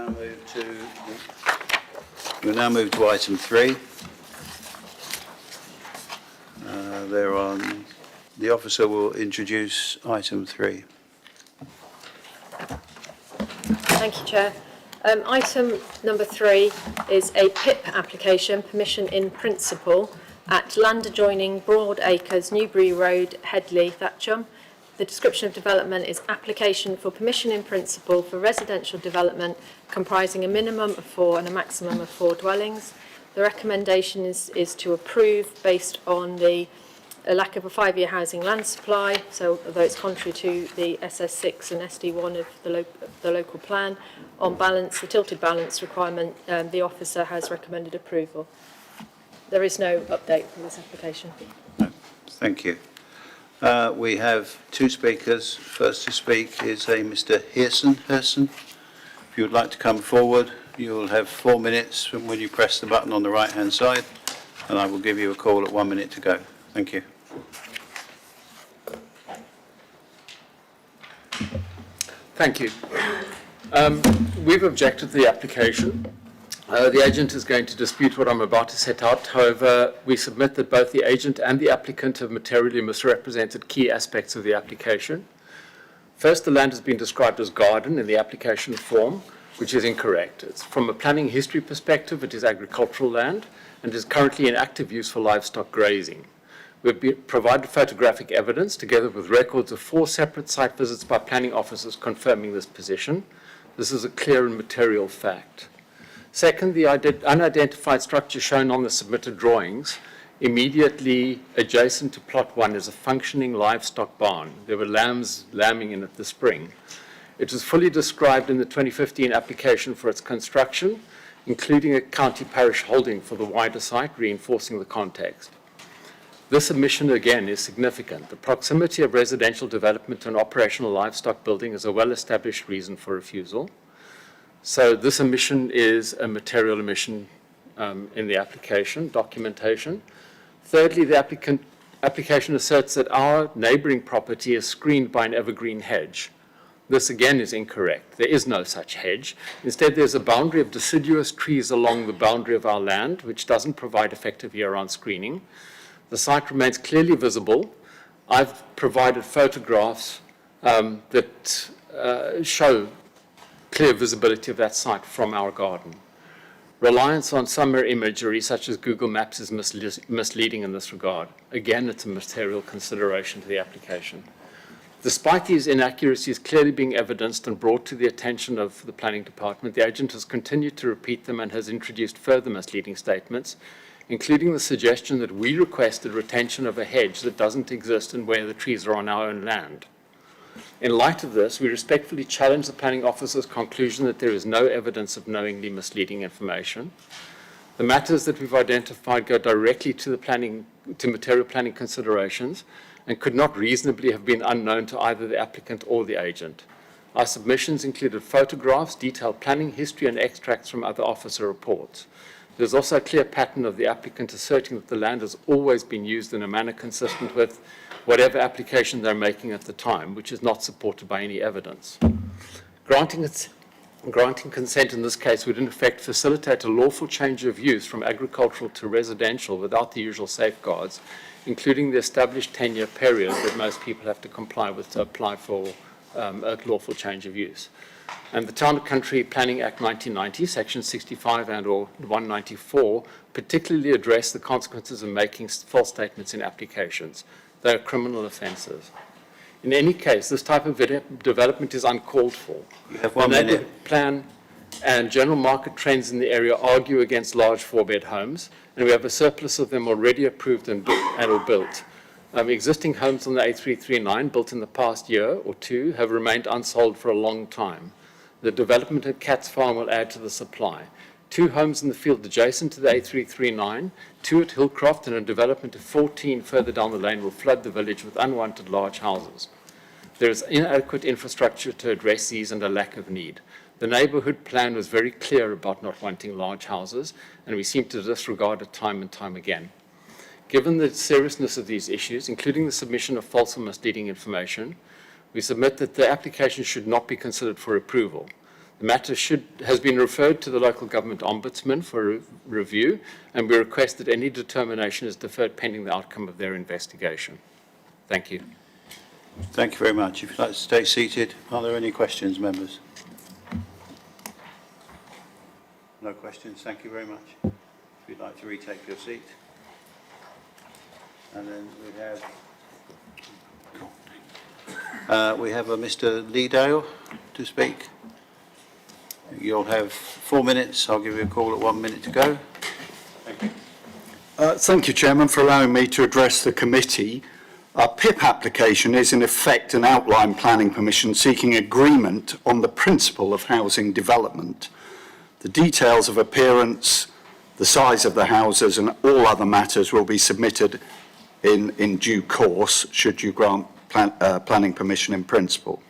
now move to item 3. The officer will introduce item 3. Thank you, Chair. Item number 3 is a PIP application, permission in principle, at land adjoining Broad Acres, Newbury Road, Headley, Thatcham. The description of development is application for permission in principle for residential development comprising a minimum of 4 and a maximum of 4 dwellings. The recommendation is to approve based on the lack of a 5-year housing land supply, so although it's contrary to the SS6 and SD1 of the local plan, on balance, the tilted balance requirement, the officer has recommended approval. There is no update for this application. No, thank you. We have 2 speakers. First to speak is a Mr. Herson. If you would like to come forward, you will have 4 minutes from when you press the button on the right-hand side, and I will give you a call at 1 minute to go. Thank you. Thank you. We've objected to the application. The agent is going to dispute what I'm about to set out. However, we submit that both the agent and the applicant have materially misrepresented key aspects of the application. First, the land has been described as garden in the application form, which is incorrect. From a planning history perspective, it is agricultural land and is currently in active use for livestock grazing. We've provided photographic evidence together with records of 4 separate site visits by planning officers confirming this position. This is a clear and material fact. Second, the unidentified structure shown on the submitted drawings immediately adjacent to plot 1 is a functioning livestock barn. There were lambs lambing in it this spring. It was fully described in the 2015 application for its construction, including a county parish holding for the wider site, reinforcing the context. This omission, again, is significant. The proximity of residential development to an operational livestock building is a well-established reason for refusal. So this omission is a material omission in the application documentation. Thirdly, the application asserts that our neighbouring property is screened by an evergreen hedge. This again is incorrect. There is no such hedge. Instead, there's a boundary of deciduous trees along the boundary of our land, which doesn't provide effective year-round screening. The site remains clearly visible. I've provided photographs that show clear visibility of that site from our garden. Reliance on summer imagery, such as Google Maps, is misleading in this regard. Again, it's a material consideration to the application. Despite these inaccuracies clearly being evidenced and brought to the attention of the planning department, the agent has continued to repeat them and has introduced further misleading statements, including the suggestion that we requested retention of a hedge that doesn't exist and where the trees are on our own land. In light of this, we respectfully challenge the planning officer's conclusion that there is no evidence of knowingly misleading information. The matters that we've identified go directly to material planning considerations and could not reasonably have been unknown to either the applicant or the agent. Our submissions included photographs, detailed planning history, and extracts from other officer reports. There's also a clear pattern of the applicant asserting that the land has always been used in a manner consistent with whatever application they're making at the time, which is not supported by any evidence. Granting consent in this case would in effect facilitate a lawful change of use from agricultural to residential without the usual safeguards, including the established 10-year period that most people have to comply with to apply for a lawful change of use. And the Town and Country Planning Act 1990, Section 65 and or 194, particularly address the consequences of making false statements in applications. They are criminal offences. In any case, this type of development is uncalled for. You have 1 The minute. neighbourhood plan and general market trends in the area argue against large 4-bed homes, and we have a surplus of them already approved and or built. Existing homes on the A339 built in the past year or two have remained unsold for a long time. The development at Cat's Farm will add to the supply. 2 homes in the field adjacent to the A339, 2 at Hillcroft, and a development of 14 further down the lane will flood the village with unwanted large houses. There is inadequate infrastructure to address these and a lack of need. The neighbourhood plan was very clear about not wanting large houses, and we seem to disregard it time and time again. Given the seriousness of these issues, including the submission of false or misleading information, we submit that the application should not be considered for approval. The matter has been referred to the local government ombudsman for review, and we request that any determination is deferred pending the outcome of their investigation. Thank you. Thank you very much. If you'd like to stay seated, are there any questions, members? No questions. Thank you very much. If you'd like to retake your seat. And then we have a Mr. Leedale to speak. You'll have 4 minutes. I'll give you a call at 1 minute to go. Thank you. Thank you, Chairman, for allowing me to address the committee. Our PIP application is in effect an outline planning permission seeking agreement on the principle of housing development. The details of appearance, the size of the houses and all other matters will be submitted in due course should you grant planning permission in principle.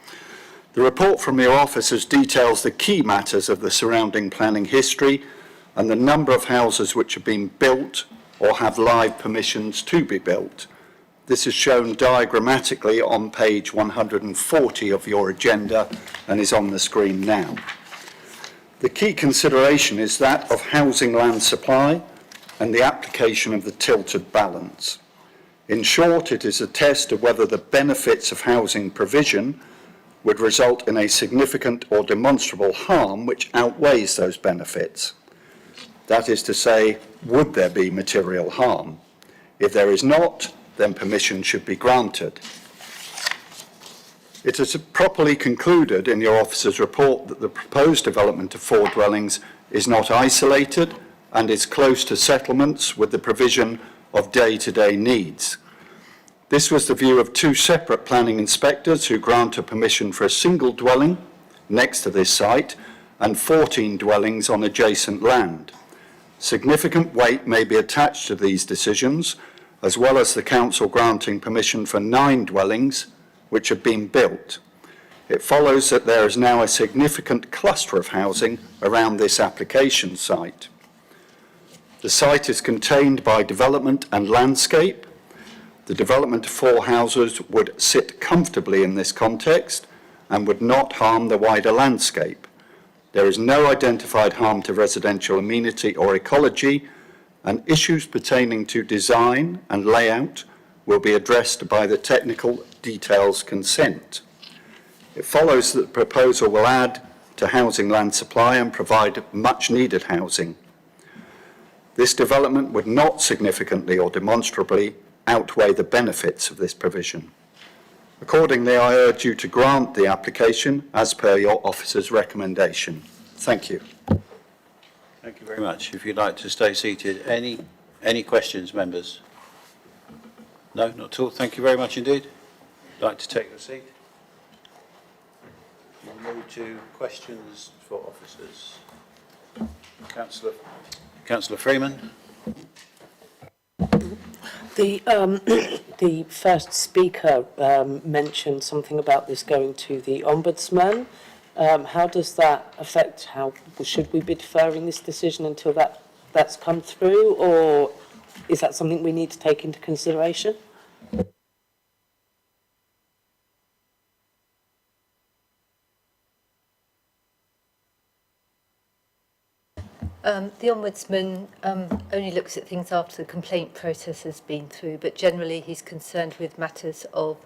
The report from your officers details the key matters of the surrounding planning history and the number of houses which have been built or have live permissions to be built. This is shown diagrammatically on page 140 of your agenda and is on the screen now. The key consideration is that of housing land supply and the application of the tilted balance. In short, it is a test of whether the benefits of housing provision would result in a significant or demonstrable harm which outweighs those benefits. That is to say, would there be material harm? If there is not, then permission should be granted. It is properly concluded in your officer's report that the proposed development of 4 dwellings is not isolated and is close to settlements with the provision of day-to-day needs. This was the view of 2 separate planning inspectors who granted permission for a single dwelling next to this site and 14 dwellings on adjacent land. Significant weight may be attached to these decisions, as well as the council granting permission for 9 dwellings which have been built. It follows that there is now a significant cluster of housing around this application site. The site is contained by development and landscape. The development of 4 houses would sit comfortably in this context and would not harm the wider landscape. There is no identified harm to residential amenity or ecology, and issues pertaining to design and layout will be addressed by the technical details consent. It follows that the proposal will add to housing land supply and provide much needed housing. This development would not significantly or demonstrably outweigh the benefits of this provision. Accordingly, I urge you to grant the application as per your officer's recommendation. Thank you. Thank you very much. If you'd like to stay seated, any questions, members? No, not at all. Thank you very much indeed. Like to take your seat. We'll move to questions for officers. Councillor Freeman. The first speaker mentioned something about this going to the Ombudsman. How does that affect, how should we be deferring this decision until that's come through, or is that something we need to take into consideration? The Ombudsman only looks at things after the complaint process has been through, but generally he's concerned with matters of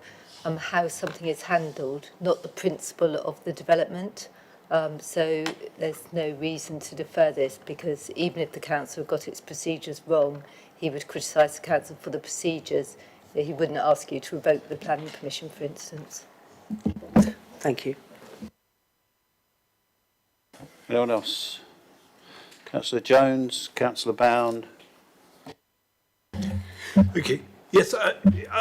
how something is handled, not the principle of the development. So there's no reason to defer this, because even if the council got its procedures wrong, he would criticise the council for the procedures. He wouldn't ask you to revoke the planning permission, for instance. Thank you. Anyone else? Councillor Jones, Councillor Bound. Okay. Yes, I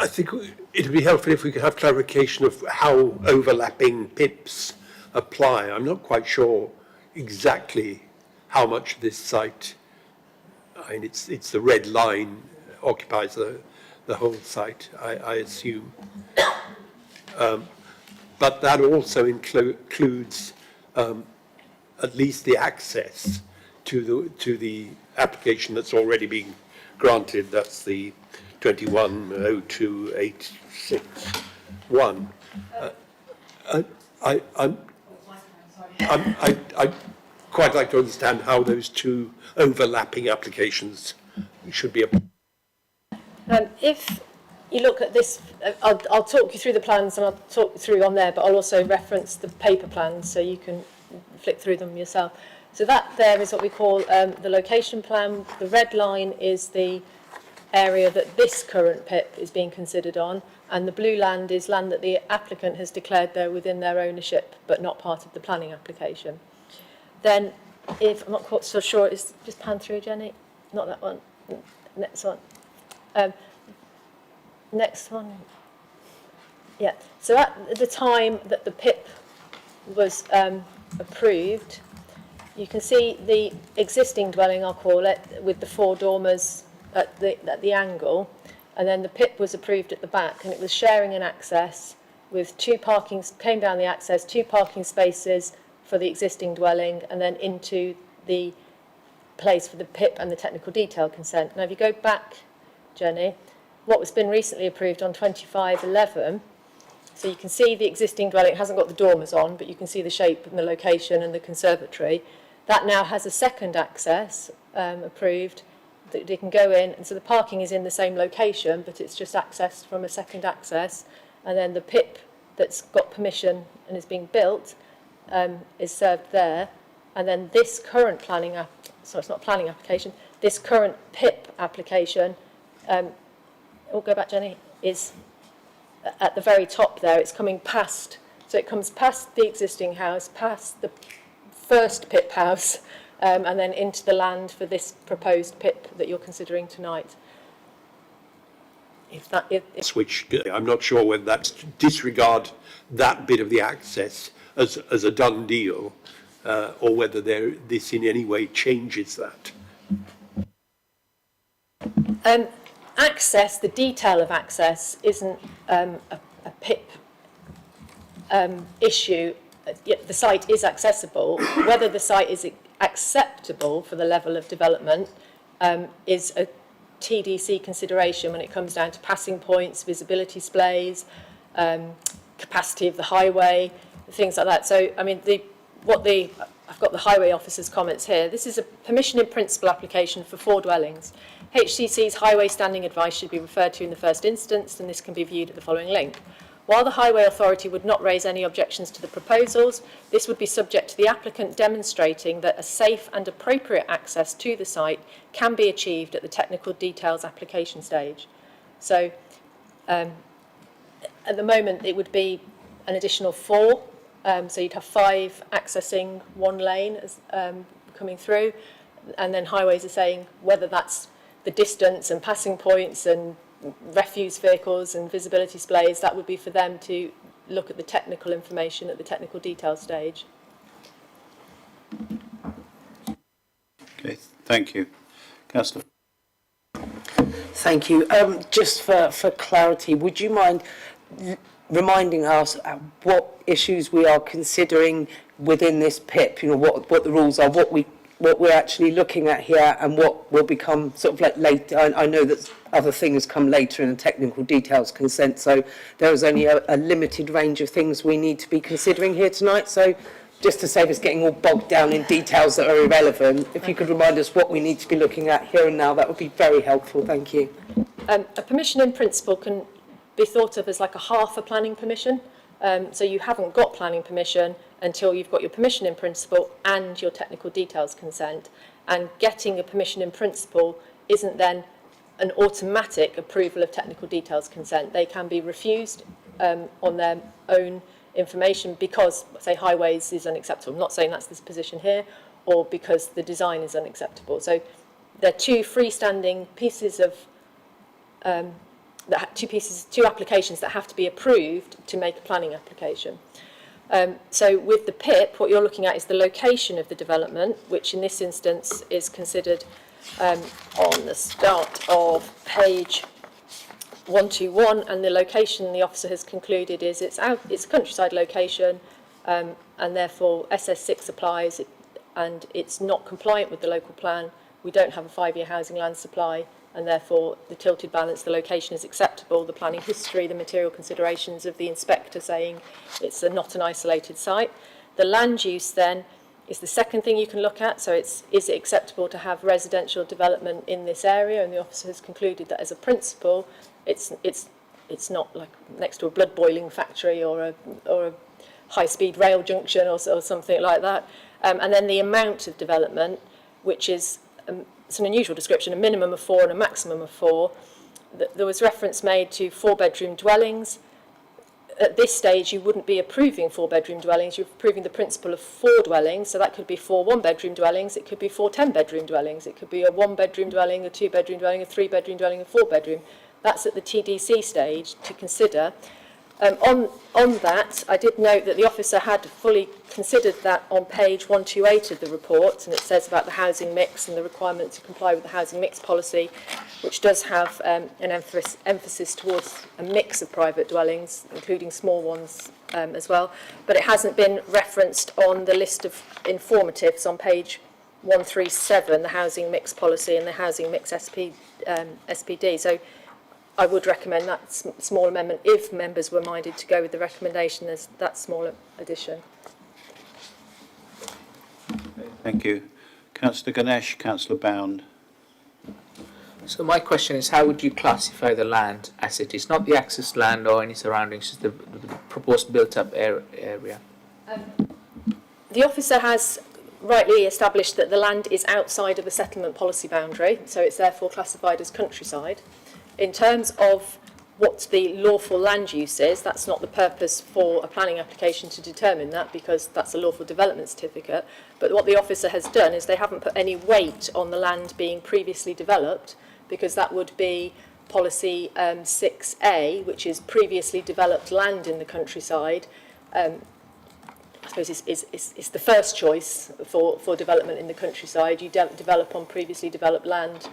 think it would be helpful if we could have clarification of how overlapping PIPs apply. I'm not quite sure exactly how much this site, I mean, it's the red line occupies the whole site, I assume. But that also includes at least the access to the application that's already been granted. That's the 210286-1. I'd quite like to understand how those two overlapping applications should be applied. If you look at this, I'll talk you through the plans and I'll talk you through on there, but I'll also reference the paper plans so you can flick through them yourself. So that there is what we call the location plan. The red line is the area that this current PIP is being considered on, and the blue land is land that the applicant has declared they're within their ownership but not part of the planning application. Then, if I'm not quite so sure, it's just pan through, Jenny. Not that one. Next one. Next one. Yeah. So at the time that the PIP was approved, you can see the existing dwelling, I'll call it, with the 4 dormers at the angle, and then the PIP was approved at the back, and it was sharing an access with 2 parking, came down the access, 2 parking spaces for the existing dwelling, and then into the place for the PIP and the technical detail consent. Now if you go back, Jenny, what was been recently approved on 2511, so you can see the existing dwelling, it hasn't got the dormers on, but you can see the shape and the location and the conservatory. That now has a second access approved that they can go in, and so the parking is in the same location, but it's just accessed from a second access, and then the PIP that's got permission and is being built is served there, and then this current planning it's not planning application, this current PIP application, go back, Jenny, is at the very top there. It's coming past, so it comes past the existing house, past the first PIP house, and then into the land for this proposed PIP that you're considering tonight. Which I'm not sure whether that's to disregard that bit of the access as a done deal, or whether this in any way changes that. Access, the detail of access, isn't a PIP issue. The site is accessible. Whether the site is acceptable for the level of development is a TDC consideration when it comes down to passing points, visibility displays, capacity of the highway, things like that. So, I mean, I've got the highway officer's comments here. This is a permission in principle application for 4 dwellings. HCC's highway standing advice should be referred to in the first instance, and this can be viewed at the following link. While the Highway Authority would not raise any objections to the proposals, this would be subject to the applicant demonstrating that a safe and appropriate access to the site can be achieved at the technical details application stage. So, at the moment, it would be an additional 4. So you'd have 5 accessing 1 lane as, coming through, and then highways are saying whether that's the distance and passing points and refuse vehicles and visibility displays, that would be for them to look at the technical information at the technical detail stage. Okay, thank you. Councillor. Thank you. Just for clarity, would you mind reminding us what issues we are considering within this PIP? You know, what the rules are, what we're actually looking at here, and what will become sort of like later. I know that other things come later in the technical details consent, so there is only a limited range of things we need to be considering here tonight. So just to save us getting all bogged down in details that are irrelevant, if you could remind us what we need to be looking at here and now, that would be very helpful. Thank you. A permission in principle can be thought of as like a half a planning permission. So you haven't got planning permission until you've got your permission in principle and your technical details consent. And getting a permission in principle isn't then an automatic approval of technical details consent. They can be refused on their own information because, say, highways is unacceptable. I'm not saying that's this position here, or because the design is unacceptable. So they're two freestanding pieces of two applications that have to be approved to make a planning application. So with the PIP, what you're looking at is the location of the development, which in this instance is considered on the start of page 121, and the location the officer has concluded is it's a countryside location, and therefore SS6 applies, and it's not compliant with the local plan. We don't have a 5-year housing land supply, and therefore the tilted balance, the location is acceptable, the planning history, the material considerations of the inspector saying it's not an isolated site. The land use then is the second thing you can look at. So is it acceptable to have residential development in this area? And the officer has concluded that as a principle, it's not like next to a blood boiling factory or a high-speed rail junction or something like that. And then the amount of development, which is it's an unusual description, a minimum of 4 and a maximum of 4. There was reference made to 4-bedroom dwellings. At this stage, you wouldn't be approving 4-bedroom dwellings, you're approving the principle of 4 dwellings, so that could be 4 1-bedroom dwellings, it could be 4 10-bedroom dwellings, it could be a 1-bedroom dwelling, a 2-bedroom dwelling, a 3-bedroom dwelling, a 4-bedroom. That's at the TDC stage to consider. On that, I did note that the officer had fully considered that on page 128 of the report, and it says about the housing mix and the requirement to comply with the housing mix policy, which does have an emphasis towards a mix of private dwellings, including small ones as well. But it hasn't been referenced on the list of informatives on page 137, the housing mix policy and the housing mix SPD. So I would recommend that small amendment if members were minded to go with the recommendation as that small addition. Thank you. Councillor Ganesh, Councillor Bound. So my question is, how would you classify the land as it is? Not the access land or any surroundings, just the proposed built-up area. The officer has rightly established that the land is outside of the settlement policy boundary, so it's therefore classified as countryside. In terms of what the lawful land use is, that's not the purpose for a planning application to determine that, because that's a lawful development certificate. But what the officer has done is they haven't put any weight on the land being previously developed, because that would be policy 6A, which is previously developed land in the countryside. I suppose it's the first choice for development in the countryside. You don't develop on previously developed land.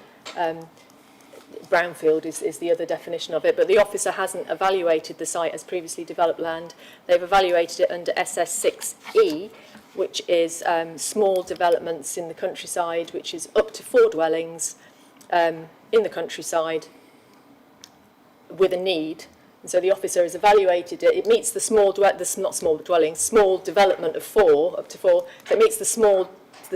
Brownfield is the other definition of it, but the officer hasn't evaluated the site as previously developed land. They've evaluated it under SS6E, which is small developments in the countryside, which is up to 4 dwellings in the countryside with a need. And so the officer has evaluated it. It meets the small development of 4, up to 4. So it meets the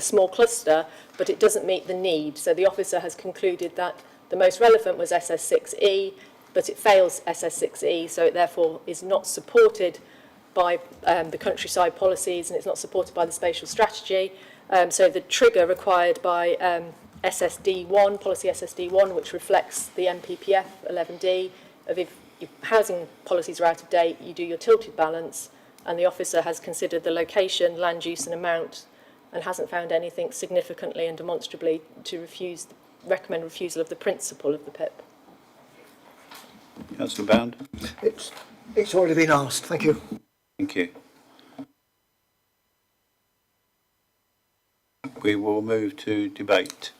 small cluster, but it doesn't meet the need. So the officer has concluded that the most relevant was SS6E, but it fails SS6E, so it therefore is not supported by the countryside policies, and it's not supported by the spatial strategy. So the trigger required by SSD1, policy SSD1, which reflects the MPPF 11D, of if your housing policies are out of date, you do your tilted balance, and the officer has considered the location, land use and amount, and hasn't found anything significantly and demonstrably to recommend refusal of the principle of the PIP. Councillor Bound. It's already been asked. Thank you. Thank you. We will move to debate.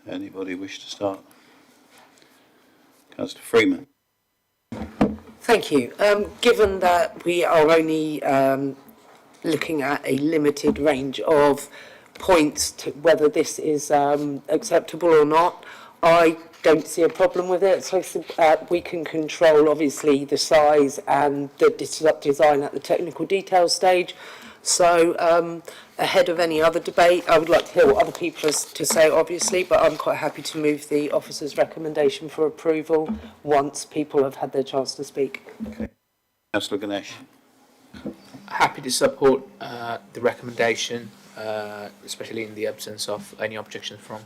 Anybody wish to start? Councillor Freeman. Thank you. Given that we are only looking at a limited range of points to whether this is acceptable or not, I don't see a problem with it. So we can control, obviously, the size and the design at the technical detail stage. So ahead of any other debate, I would like to hear what other people have to say, obviously, but I'm quite happy to move the officer's recommendation for approval once people have had their chance to speak. Okay. Councillor Ganesh. Happy to support the recommendation, especially in the absence of any objection from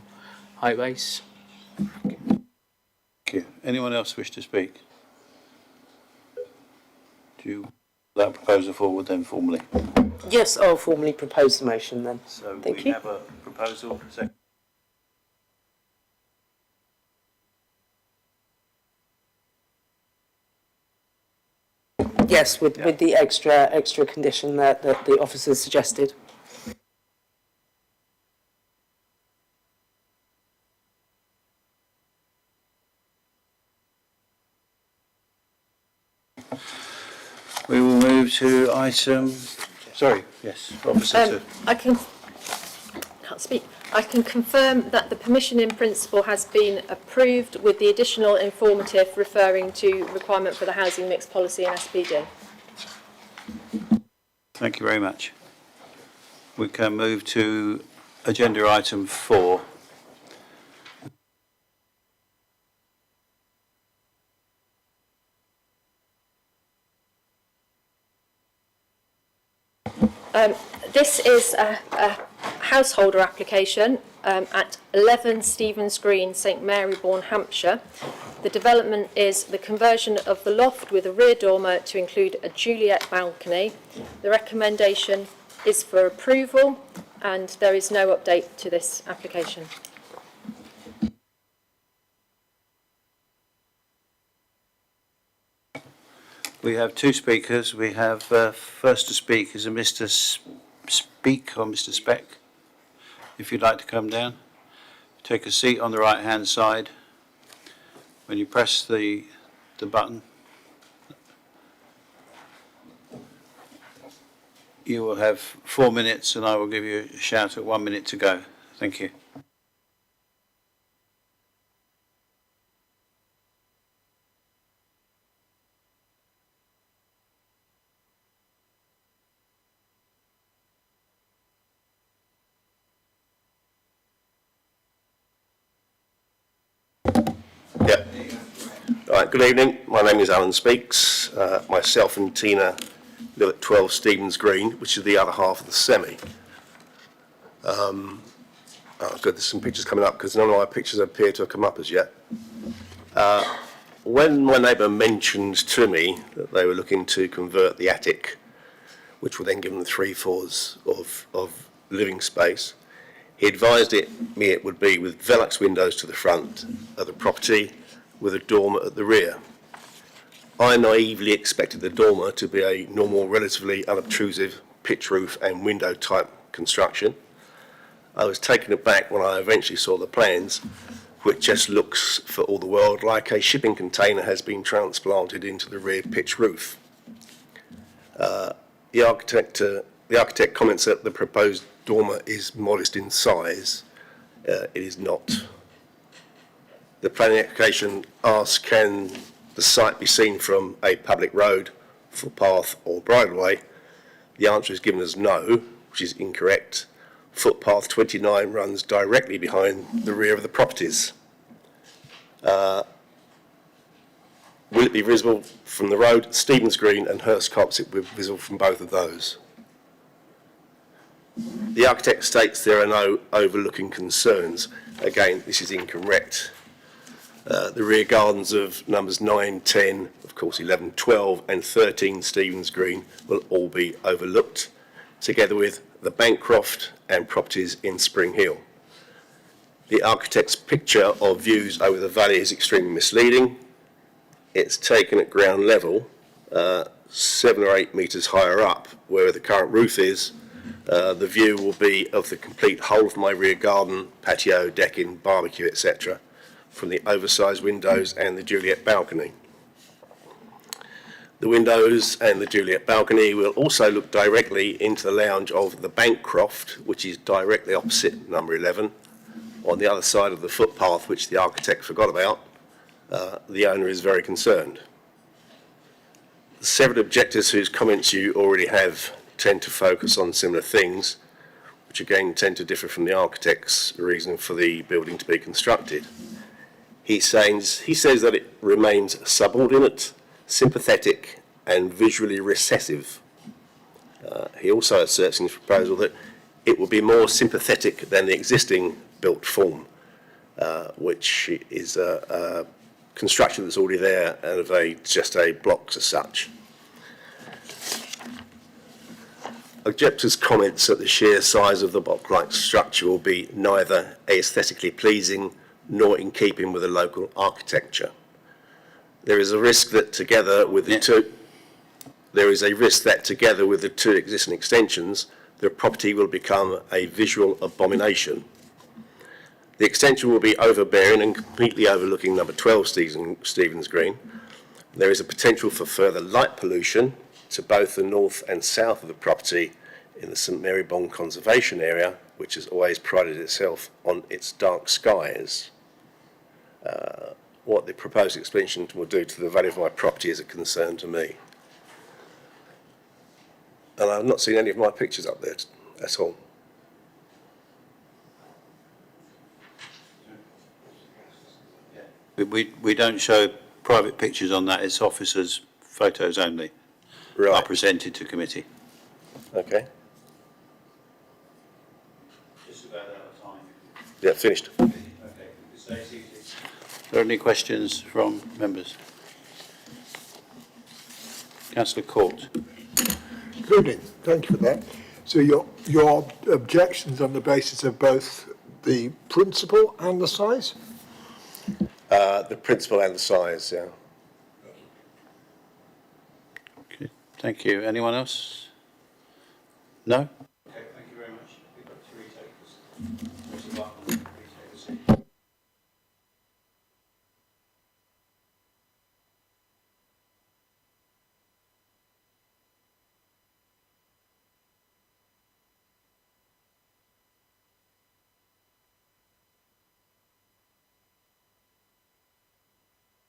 Highways. Thank you. Anyone else wish to speak? Do you put that proposal forward then formally? Yes, I'll formally propose the motion then. So Thank we you. have a proposal for a second. Yes, with the extra condition that the officers suggested. We will move to item. Sorry, yes, Officer. Can't speak. I can confirm that the permission in principle has been approved with the additional informative referring to requirement for the housing mix policy and SPD. Thank you very much. We can move to agenda item 4. This is a householder application at 11 Stevens Green, St Marybourne, Hampshire. The development is the conversion of the loft with a rear dormer to include a Juliet balcony. The recommendation is for approval and there is no update to this application. We have two speakers. We have first to speak is a Mr. Speak or Mr. Speck. If you'd like to come down, take a seat on the right hand side. When you press the button, you will have 4 minutes and I will give you a shout at 1 minute to go. Thank you. Yeah. Right, good evening. My name is Alan Speaks. Myself and Tina live at 12 Stevens Green, which is the other half of the semi. Oh, good, there's some pictures coming up because none of my pictures appear to have come up as yet. When my neighbour mentioned to me that they were looking to convert the attic, which will then give them 3 floors of living space, he advised me it would be with Velux windows to the front of the property with a dormer at the rear. I naively expected the dormer to be a normal, relatively unobtrusive pitch roof and window type construction. I was taken aback when I eventually saw the plans, which just looks for all the world like a shipping container has been transplanted into the rear pitch roof. The architect comments that the proposed dormer is modest in size. It is not. The planning application asks, can the site be seen from a public road, footpath or bridleway? The answer is given as no, which is incorrect. Footpath 29 runs directly behind the rear of the properties. Will it be visible from the road? Stevens Green and Hurst Copse, it will be visible from both of those. The architect states there are no overlooking concerns. Again, this is incorrect. The rear gardens of numbers 9, 10, of course 11, 12 and 13 Stevens Green will all be overlooked, together with the Bancroft and properties in Spring Hill. The architect's picture of views over the valley is extremely misleading. It's taken at ground level, 7 or 8 metres higher up, where the current roof is. The view will be of the complete whole of my rear garden, patio, decking, barbecue, etc., from the oversized windows and the Juliet balcony. The windows and the Juliet balcony will also look directly into the lounge of the Bancroft, which is directly opposite number 11, on the other side of the footpath, which the architect forgot about. The owner is very concerned. The several objectors whose comments you already have tend to focus on similar things, which again tend to differ from the architect's reason for the building to be constructed. He says that it remains subordinate, sympathetic and visually recessive. He also asserts in his proposal that it will be more sympathetic than the existing built form, which is a construction that's already there and of just a blocks as such. Objectors' comments that the sheer size of the block-like structure will be neither aesthetically pleasing nor in keeping with the local architecture. There is a risk that together with the two existing extensions, the property will become a visual abomination. The extension will be overbearing and completely overlooking number 12 Stevens Green. There is a potential for further light pollution to both the north and south of the property in the St Mary Bond Conservation Area, which has always prided itself on its dark skies. What the proposed extension will do to the value of my property is a concern to me. And I've not seen any of my pictures up there at all. We don't show private pictures on that, it's officers' photos only. Right. Are presented to committee. Okay. Just about out of time. Yeah, finished. Okay. Are there any questions from members? Councillor Court. Good evening, thank you for that. So your objections on the basis of both the principle and the size? The principle and the size, yeah. Okay, thank you. Anyone else? No? Okay, thank you very much. We've got three takers. Please take a seat.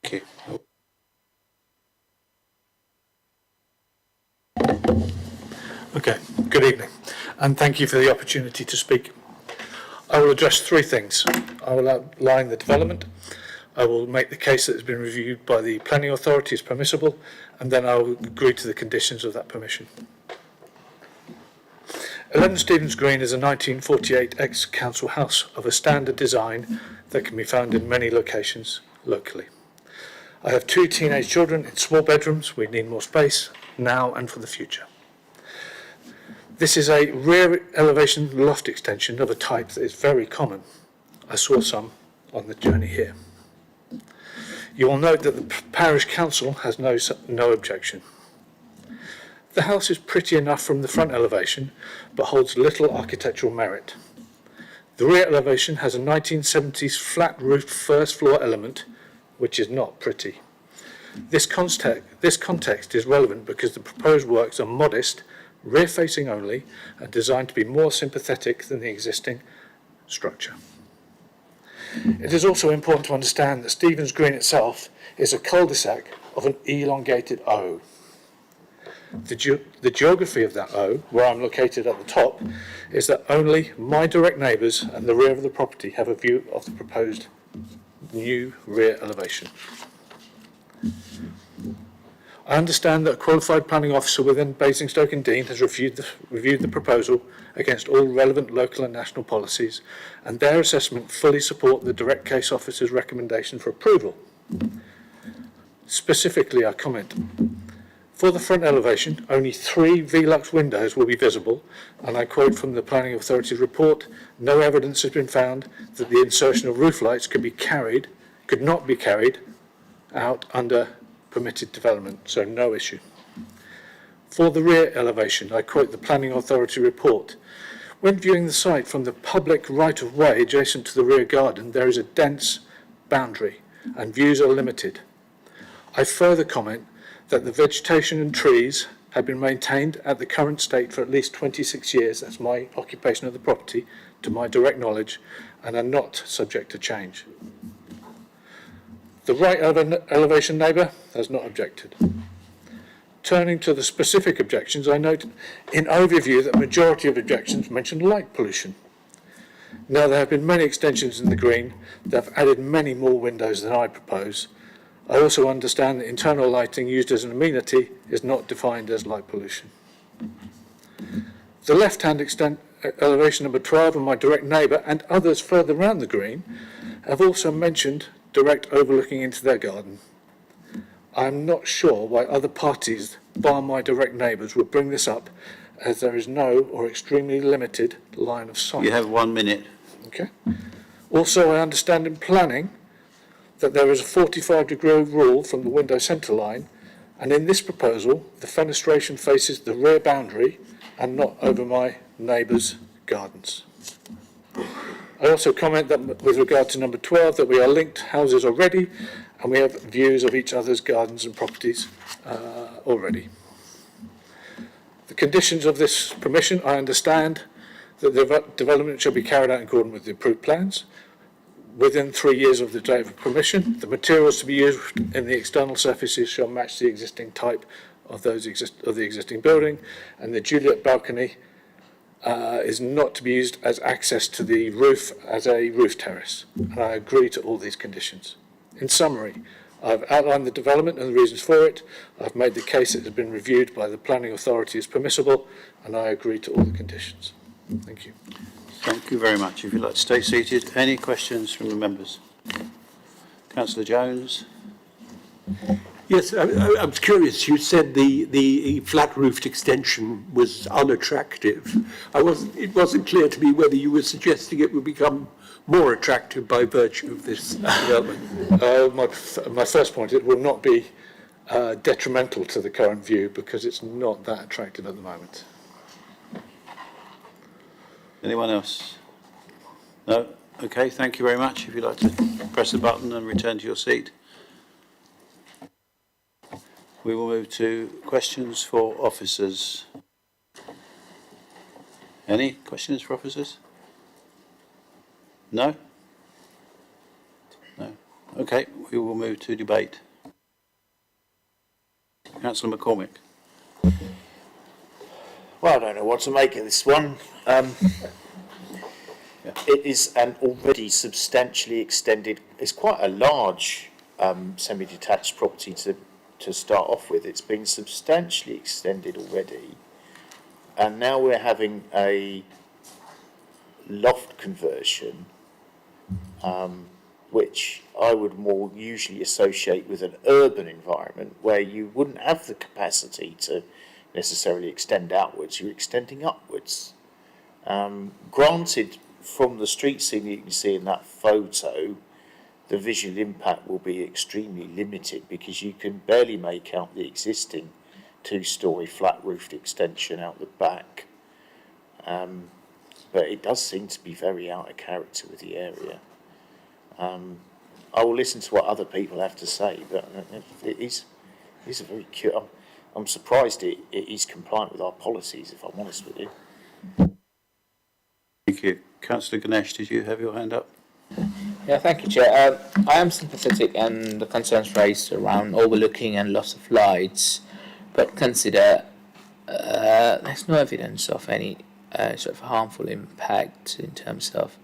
Thank you. Okay, good evening, and thank you for the opportunity to speak. I will address three things. I will outline the development, I will make the case that has been reviewed by the planning authority as permissible, and then I will agree to the conditions of that permission. 11 Stevens Green is a 1948 ex-council house of a standard design that can be found in many locations locally. I have 2 teenage children in small bedrooms. We need more space now and for the future. This is a rear elevation loft extension of a type that is very common. I saw some on the journey here. You will note that the parish council has no objection. The house is pretty enough from the front elevation, but holds little architectural merit. The rear elevation has a 1970s flat-roofed first floor element, which is not pretty. This context is relevant because the proposed works are modest, rear-facing only, and designed to be more sympathetic than the existing structure. It is also important to understand that Stevens Green itself is a cul-de-sac of an elongated O. The geography of that O, where I'm located at the top, is that only my direct neighbours and the rear of the property have a view of the proposed new rear elevation. I understand that a qualified planning officer within Basingstoke and Deane has reviewed the proposal against all relevant local and national policies, and their assessment fully support the direct case officer's recommendation for approval. Specifically, I comment, For the front elevation, only 3 Velux windows will be visible, and I quote from the Planning Authority's report, no evidence has been found that the insertion of roof lights could not be carried out under permitted development, so no issue. For the rear elevation, I quote the Planning Authority report, when viewing the site from the public right-of-way adjacent to the rear garden, there is a dense boundary and views are limited. I further comment that the vegetation and trees have been maintained at the current state for at least 26 years, that's my occupation of the property, to my direct knowledge, and are not subject to change. The right elevation neighbour has not objected. Turning to the specific objections, I note in overview that the majority of objections mention light pollution. Now, there have been many extensions in the green that have added many more windows than I propose. I also understand that internal lighting used as an amenity is not defined as light pollution. The left-hand elevation number 12 and my direct neighbour and others further around the green have also mentioned direct overlooking into their garden. I'm not sure why other parties, bar my direct neighbours, would bring this up, as there is no or extremely limited line of sight. You have 1 minute. Okay. Also, I understand in planning that there is a 45-degree rule from the window centre line, and in this proposal, the fenestration faces the rear boundary and not over my neighbour's gardens. I also comment that with regard to number 12, that we are linked houses already, and we have views of each other's gardens and properties already. The conditions of this permission, I understand that the development shall be carried out in accordance with the approved plans. Within 3 years of the date of permission, the materials to be used in the external surfaces shall match the existing type of the existing building, and the Juliet balcony is not to be used as access to the roof as a roof terrace, and I agree to all these conditions. In summary, I've outlined the development and the reasons for it. I've made the case that it has been reviewed by the planning authority as permissible, and I agree to all the conditions. Thank you. Thank you very much. If you'd like to stay seated, any questions from the members? Councillor Jones. Yes, I was curious. You said the flat-roofed extension was unattractive. It wasn't clear to me whether you were suggesting it would become more attractive by virtue of this development. My first point, it will not be detrimental to the current view because it's not that attractive at the moment. Anyone else? No? Okay, thank you very much. If you'd like to press the button and return to your seat. We will move to questions for officers. Any questions for officers? No? No. Okay, we will move to debate. Councillor McCormick. Well, I don't know what to make of this one. It is an already substantially extended, it's quite a large semi-detached property to start off with. It's been substantially extended already, and now we're having a loft conversion, which I would more usually associate with an urban environment where you wouldn't have the capacity to necessarily extend outwards, you're extending upwards. Granted, from the street scene you can see in that photo, the visual impact will be extremely limited because you can barely make out the existing two-storey flat-roofed extension out the back. But it does seem to be very out of character with the area. I will listen to what other people have to say, but it is a very cute. I'm surprised it is compliant with our policies, if I'm honest with you. Thank you. Councillor Ganesh, did you have your hand up? Yeah, thank you, Chair. I am sympathetic and the concerns raised around overlooking and loss of lights, but consider there's no evidence of any sort of harmful impact in terms of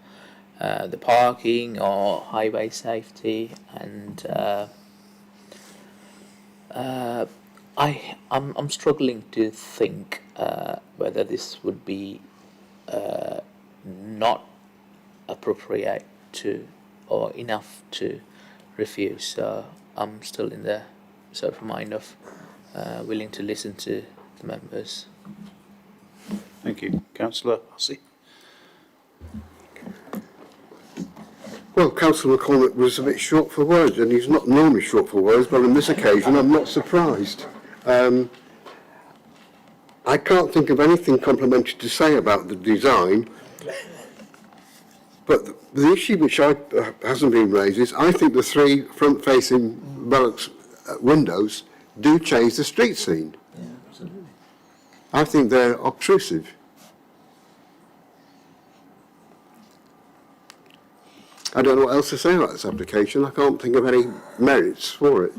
the parking or highway safety, and I'm struggling to think whether this would be not appropriate to or enough to refuse. So I'm still in the sort of mind of willing to listen to the members. Thank you. Councillor Hussey. Well, Councillor McCormick was a bit short for words, and he's not normally short for words, but on this occasion I'm not surprised. I can't think of anything complimentary to say about the design, but the issue which hasn't been raised is I think the three front-facing barracks windows do change the street scene. Yeah, absolutely. I think they're obtrusive. I don't know what else to say about this application. I can't think of any merits for it.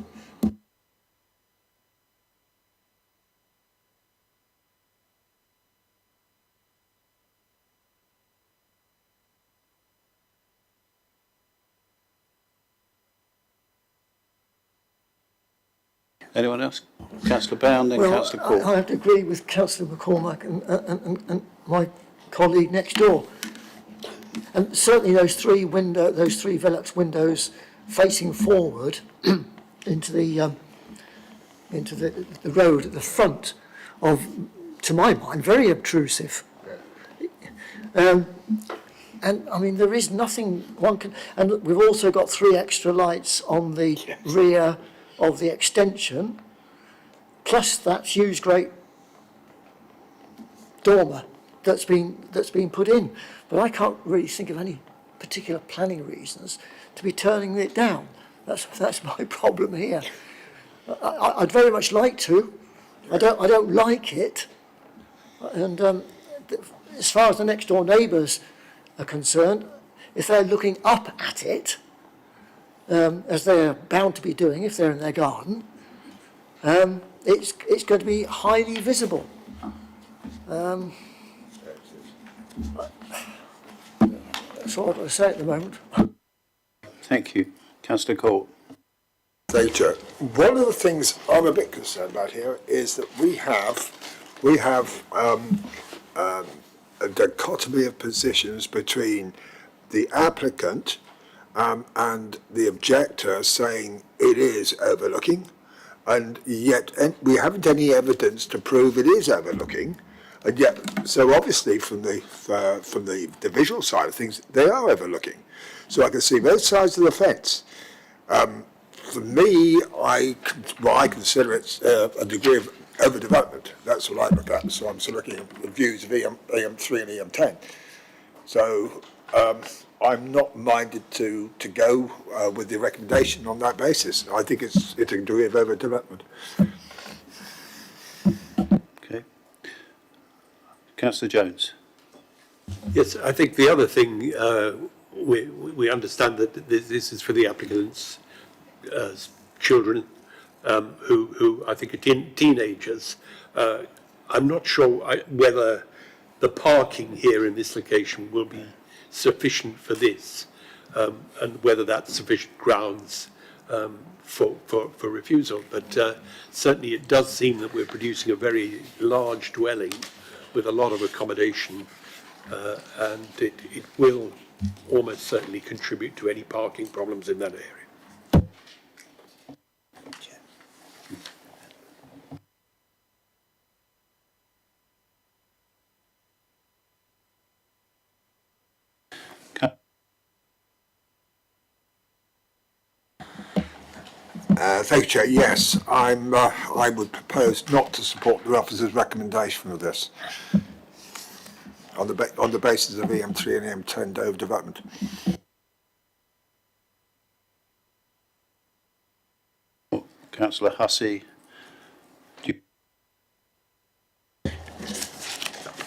Anyone else? Councillor Bound, then Councillor Court. I have to agree with Councillor McCormack and my colleague next door. And certainly those three Velux windows facing forward into the road at the front of, to my mind, very obtrusive. And I mean, there is nothing one can, and we've also got 3 extra lights on the rear of the extension, plus that huge great dormer that's been put in. But I can't really think of any particular planning reasons to be turning it down. That's my problem here. I'd very much like to. I don't like it. And as far as the next door neighbours are concerned, if they're looking up at it, as they're bound to be doing if they're in their garden, it's going to be highly visible. That's all I've got to say at the moment. Thank you. Councillor Court. Thank you, Chair. One of the things I'm a bit concerned about here is that we have a dichotomy of positions between the applicant and the objector saying it is overlooking, and yet we haven't any evidence to prove it is overlooking, and yet so obviously from the visual side of things they are overlooking. So I can see both sides of the fence. For me, I consider it a degree of overdevelopment. That's what I look at. So I'm sort of looking at the views of EM3 and EM10. So I'm not minded to go with the recommendation on that basis. I think it's a degree of overdevelopment. Okay. Councillor Jones. Yes, I think the other thing, we understand that this is for the applicant's children, who I think are teenagers. I'm not sure whether the parking here in this location will be sufficient for this, and whether that's sufficient grounds for refusal. But certainly it does seem that we're producing a very large dwelling with a lot of accommodation, and it will almost certainly contribute to any parking problems in that area. Thank you, Chair. Yes, I would propose not to support the officer's recommendation of this on the basis of EM3 and EM10 overdevelopment. Councillor Hussey.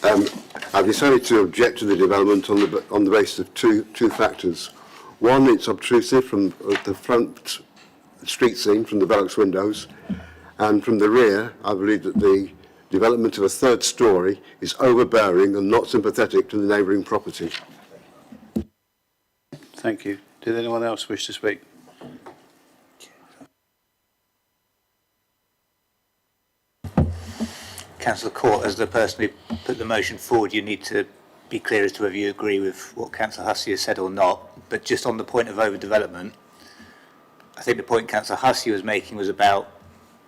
I've decided to object to the development on the basis of two factors. One, it's obtrusive from the front street scene, from the barracks windows, and from the rear, I believe that the development of a third storey is overbearing and not sympathetic to the neighbouring property. Thank you. Did anyone else wish to speak? Councillor Court, as the person who put the motion forward, you need to be clear as to whether you agree with what Councillor Hussey has said or not. But just on the point of overdevelopment, I think the point Councillor Hussey was making was about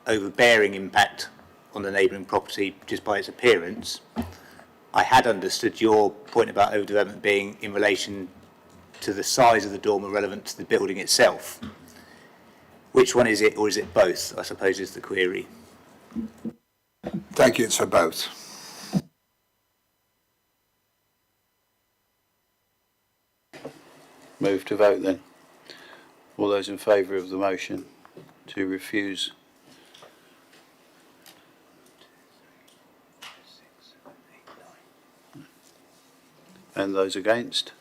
overbearing impact on the neighbouring property just by its appearance. I had understood your point about overdevelopment being in relation to the size of the dormer relevant to the building itself. Which one is it, or is it both, I suppose is the query. Thank you, it's for both. Move to vote then. All those in favour of the motion to refuse? And those against?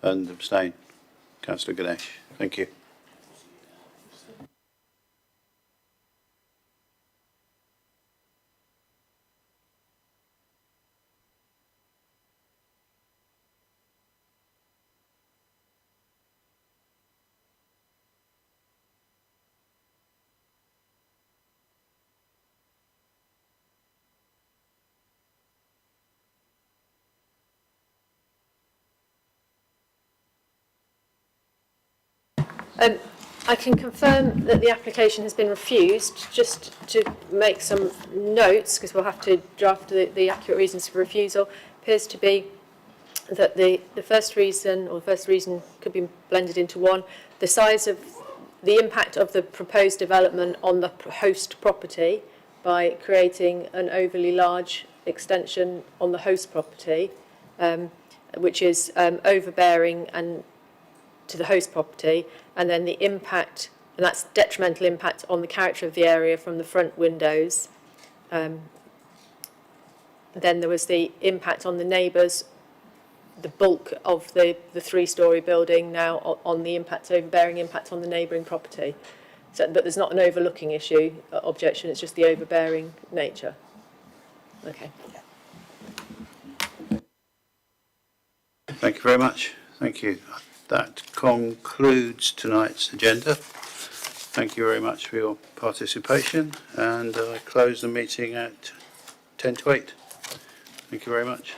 And abstain? Councillor Ganesh. Thank you. I can confirm that the application has been refused. Just to make some notes, because we'll have to draft the accurate reasons for refusal, appears to be that the first reason, or the first reason could be blended into one, the size of the impact of the proposed development on the host property by creating an overly large extension on the host property, which is overbearing and to the host property, and then the impact, and that's detrimental impact on the character of the area from the front windows. Then there was the impact on the neighbours, the bulk of the three-storey building now on the impact, overbearing impact on the neighbouring property. So, but there's not an overlooking issue, objection, it's just the overbearing nature. Okay. Thank you very much. Thank you. That concludes tonight's agenda. Thank you very much for your participation, and I close the meeting at 10 to 8. Thank you very much.